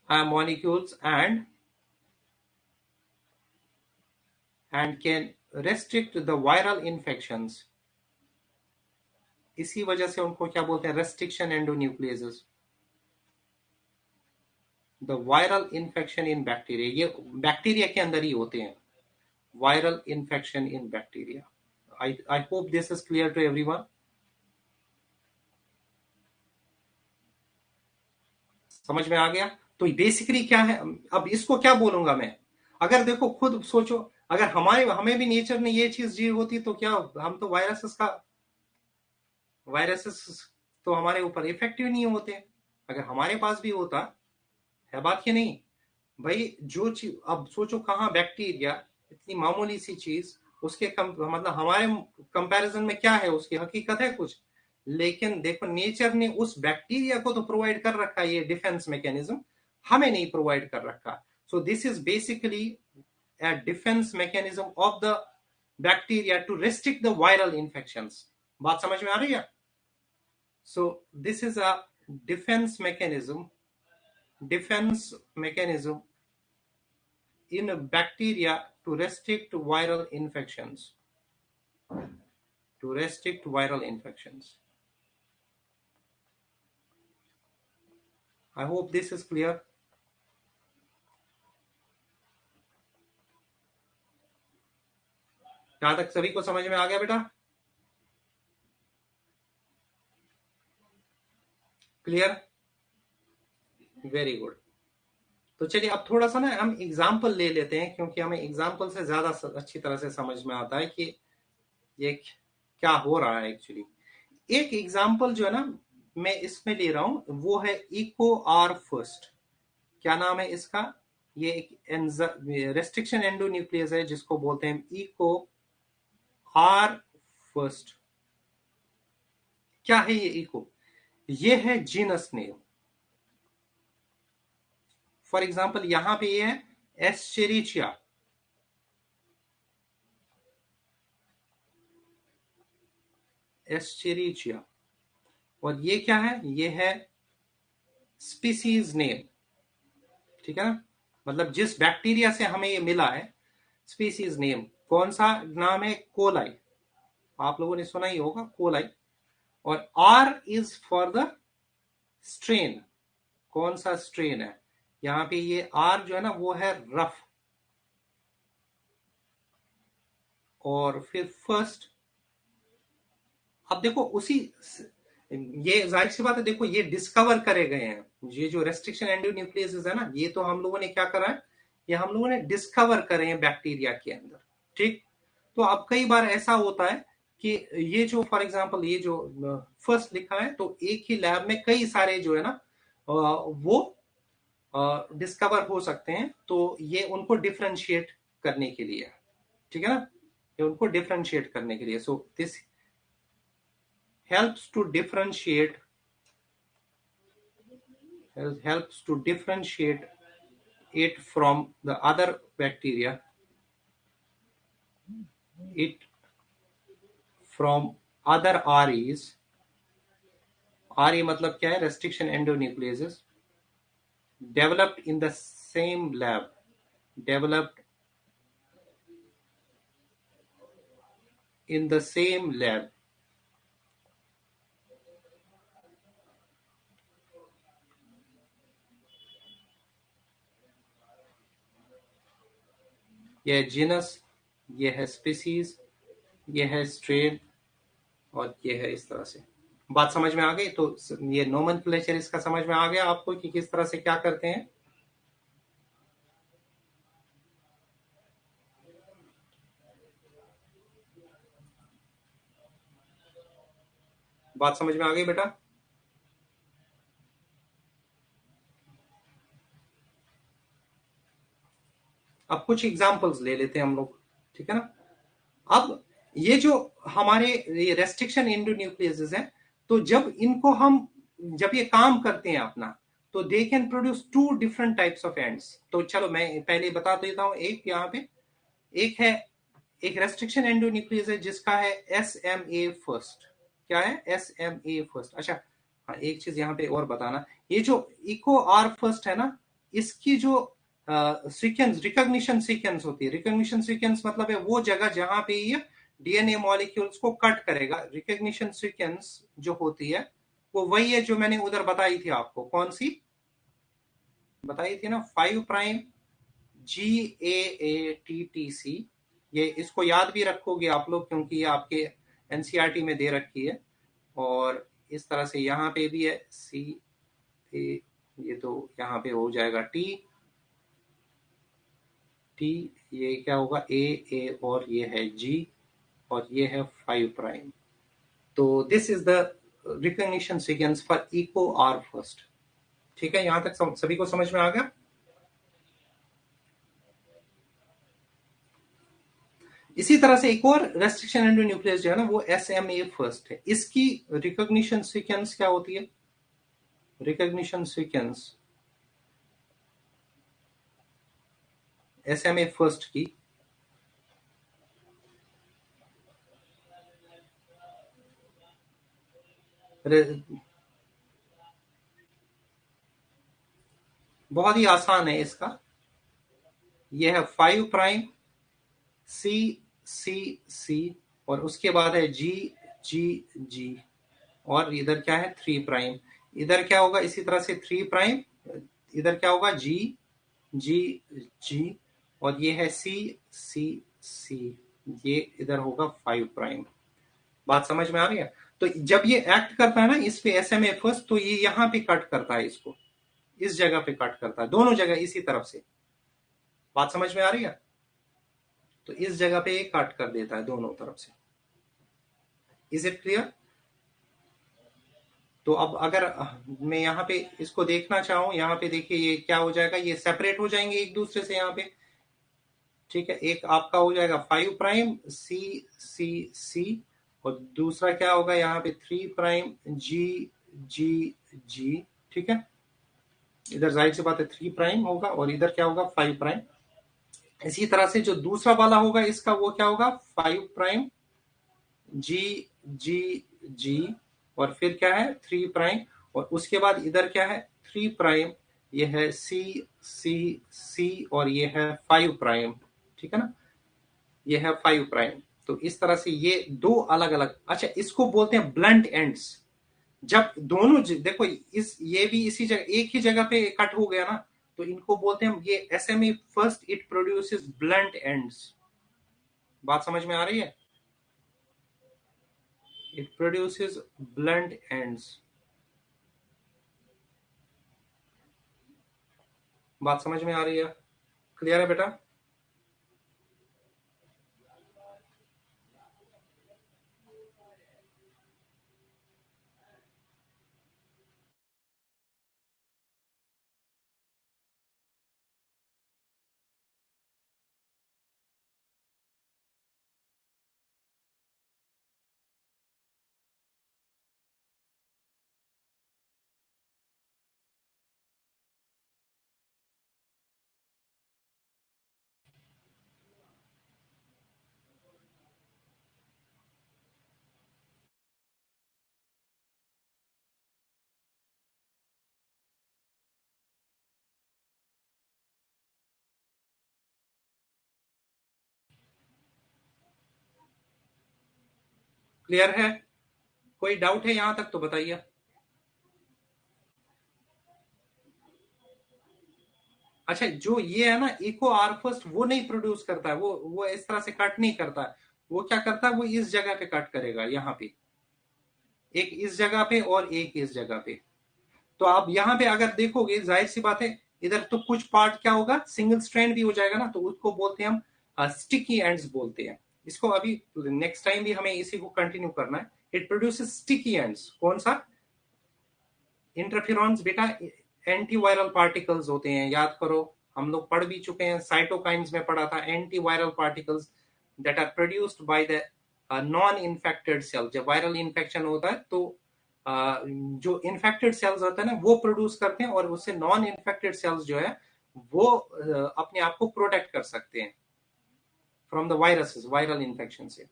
molecules, and can restrict the viral infections. इसी वजह से उनको क्या बोलते हैं, restriction endonucleases. The viral infection in bacteria, ये बैक्टीरिया के अंदर ही होते हैं, viral infection in bacteria. I hope this is clear to everyone. समझ में आ गया। तो बेसिकली क्या है, अब इसको क्या बोलूंगा मैं, अगर देखो खुद सोचो, अगर हमें भी नेचर ने ये चीज दी होती तो क्या, हम तो वायरसेस तो हमारे ऊपर इफेक्टिव नहीं होते। अगर हमारे पास भी होता है, बात ये नहीं भाई, जो चीज अब सोचो, कहाँ बैक्टीरिया इतनी मामूली सी चीज, उसके मतलब हमारे कंपैरिजन में क्या है, उसकी हकीकत है कुछ। लेकिन देखो नेचर ने उस बैक्टीरिया को तो प्रोवाइड कर रखा है ये डिफेंस मैकेनिज्म, हमें नहीं प्रोवाइड कर रखा। So this is basically a defense mechanism of the bacteria to restrict the viral infections. बात समझ में आ रही है। So this is a defense mechanism in a bacteria to restrict viral infections, I hope this is clear. यहां तक सभी को समझ में आ गया बेटा, क्लियर, वेरी गुड। तो चलिए अब थोड़ा सा ना हम एग्जाम्पल ले लेते हैं, क्योंकि हमें एग्जाम्पल से ज्यादा अच्छी तरह से समझ में आता है कि ये क्या हो रहा है एक्चुअली। एक एग्जाम्पल जो है ना मैं इसमें ले रहा हूं, वो है इको आर फर्स्ट। क्या नाम है इसका, ये एक रेस्ट्रिक्शन एंडोन्यूक्लियस है जिसको बोलते हैं इको आर फर्स्ट। क्या है ये इको, ये है जीनस नेम। फॉर एग्जाम्पल यहां पे ये है एस्चेरिचिया, और ये क्या है, ये है स्पीसीज नेम, ठीक है ना। मतलब जिस बैक्टीरिया से हमें ये मिला है, स्पीसीज नेम कौन सा नाम है, कोलाई, आप लोगों ने सुना ही होगा कोलाई। और R is for the strain, कौन सा स्ट्रेन है, यहां पे ये आर जो है ना वो है रफ, और फिर फर्स्ट। अब देखो उसी, ये जाहिर सी बात है, देखो ये डिस्कवर करे गए हैं, ये जो रेस्ट्रिक्शन एंडोन्यूक्लियस है ना, ये तो हम लोगों ने क्या करा है, ये हम लोगों ने डिस्कवर करे हैं बैक्टीरिया के अंदर, ठीक। तो अब कई बार ऐसा होता है कि ये जो फॉर एग्जांपल ये जो फर्स्ट लिखा है, तो एक ही लैब में कई सारे जो है ना वो डिस्कवर हो सकते हैं, तो ये उनको डिफरेंशिएट करने के लिए, ठीक है ना, ये उनको डिफरेंशिएट करने के लिए। So this helps to differentiate it from the other bacteria, it from other REs। RE मतलब क्या है, restriction endonucleases developed in the same lab, developed in the same lab. यह है जीनस, यह है स्पीसीज, यह है स्ट्रेन, और यह है इस तरह से। बात समझ में आ गई? तो ये नोमेनक्लेचर इसका समझ में आ गया आपको कि किस तरह से क्या करते हैं? बात समझ में आ गई बेटा? अब कुछ एग्जांपल्स ले लेते हैं हम लोग, ठीक है ना। अब ये जो हमारे ये रेस्ट्रिक्शन एंडोन्यूक्लियसेस हैं, तो जब इनको हम जब ये काम करते हैं अपना, तो they can produce two different types of ends. तो चलो मैं पहले बता देता हूं। एक यहाँ पे एक है, एक रेस्ट्रिक्शन एंडोन्यूक्लियस है जिसका है SMA फर्स्ट। क्या है? SMA first. अच्छा हाँ, एक चीज यहाँ पे और बताना, ये जो इको आर फर्स्ट है ना, इसकी जो सीक्वेंस, रिकॉग्निशन सीक्वेंस होती है, रिकॉग्निशन सीक्वेंस मतलब है वो जगह जहां पे ये डीएनए मॉलिक्यूल्स को कट करेगा। रिकॉग्निशन सीक्वेंस जो होती है वो वही है जो मैंने उधर बताई थी आपको। कौन सी बताई थी ना? 5 प्राइम GAATTC। ये इसको याद भी रखोगे आप लोग, क्योंकि ये आपके एनसीईआरटी में दे रखी है। और इस तरह से यहाँ पे भी है CA, ये तो यहाँ पे हो जाएगा T, ये क्या होगा? A और ये है G, और ये है 5 प्राइम। तो this is the recognition sequence for Eco R first. ठीक है, यहां तक सभी को समझ में आ गया? इसी तरह से एक और रेस्ट्रिक्शन एंडोन्यूक्लियस जो है ना, वो SMA फर्स्ट है। इसकी रिकॉग्निशन सीक्वेंस क्या होती है? रिकॉग्निशन सीक्वेंस SMA फर्स्ट की बहुत ही आसान है इसका। यह है 5 प्राइम C और उसके बाद है G, और इधर क्या है? 3 प्राइम। इधर क्या होगा? इसी तरह से 3 प्राइम, इधर क्या होगा? G, और ये है C, ये इधर होगा 5 प्राइम। बात समझ में आ रही है? तो जब ये एक्ट करता है ना इस पे SMA फर्स्ट, तो ये यहां पे कट करता है, इसको इस जगह पे कट करता है, दोनों जगह इसी तरफ से। बात समझ में आ रही है? तो इस जगह पे ये कट कर देता है दोनों तरफ से। Is it clear? तो अब अगर मैं यहाँ पे इसको देखना चाहूं, यहाँ पे देखिए ये क्या हो जाएगा? ये सेपरेट हो जाएंगे एक दूसरे से यहाँ पे। ठीक है, एक आपका हो जाएगा 5 प्राइम C, और दूसरा क्या होगा यहाँ पे? 3 प्राइम G। ठीक है, इधर जाहिर सी बात है 3 प्राइम होगा, और इधर क्या होगा? 5 प्राइम। इसी तरह से जो दूसरा वाला होगा इसका, वो क्या होगा? 5 प्राइम G, और फिर क्या है? 3 प्राइम, और उसके बाद इधर क्या है? 3 प्राइम, ये है C, और ये है 5 प्राइम। ठीक है ना, ये है 5 प्राइम। तो इस तरह से ये दो अलग अलग, अच्छा इसको बोलते हैं ब्लंट एंड्स। जब दोनों देखो, इस ये भी इसी जगह, एक ही जगह पे कट हो गया ना, तो इनको बोलते हैं ये SMA first, it produces blunt ends. बात समझ में आ रही है? It produces blunt ends. बात समझ में आ रही है? क्लियर है बेटा? क्लियर है? कोई डाउट है यहां तक तो बताइए। अच्छा, जो ये है ना इको आर फर्स्ट, वो नहीं प्रोड्यूस करता है, वो इस तरह से कट नहीं करता है। वो क्या करता है, वो इस जगह पे कट करेगा, यहाँ पे एक इस जगह पे और एक इस जगह पे। तो आप यहाँ पे अगर देखोगे, जाहिर सी बात है इधर तो कुछ पार्ट क्या होगा, सिंगल स्ट्रैंड भी हो जाएगा ना, तो उसको बोलते हैं हम स्टिकी एंड्स बोलते हैं इसको। अभी नेक्स्ट टाइम भी हमें इसी को कंटिन्यू करना है। It produces sticky ends. कौन सा? इंटरफेरॉन्स बेटा एंटीवायरल पार्टिकल्स होते हैं, याद करो, हम लोग पढ़ भी चुके हैं, साइटोकाइन्स में पढ़ा था। Antiviral particles that are produced by the non infected cell. जब वायरल इन्फेक्शन होता है तो जो इन्फेक्टेड सेल्स होते हैं ना, वो प्रोड्यूस करते हैं, और उससे नॉन इन्फेक्टेड सेल्स जो है वो अपने आप को प्रोटेक्ट कर सकते हैं from the viruses, viral infection से।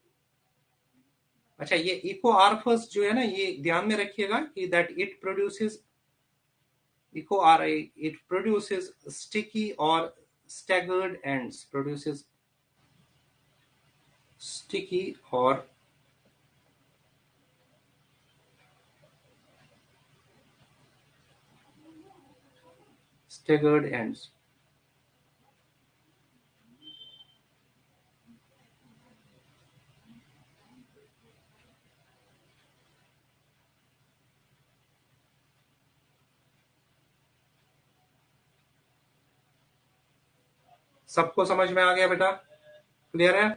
अच्छा, ये इको आर फर्स्ट जो है ना, ये ध्यान में रखिएगा कि that it produces echo RI, it produces sticky or staggered ends, produces sticky or staggered ends. सबको समझ में आ गया बेटा? क्लियर है?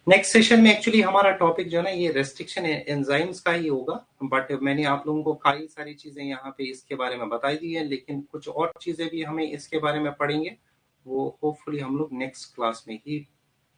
नेक्स्ट सेशन में एक्चुअली हमारा टॉपिक जो है ना, ये रेस्ट्रिक्शन एंजाइम्स का ही होगा, बट मैंने आप लोगों को कई सारी चीजें यहाँ पे इसके बारे में बताई दी है, लेकिन कुछ और चीजें भी हमें इसके बारे में पढ़ेंगे, वो होपफुली हम लोग नेक्स्ट क्लास में ही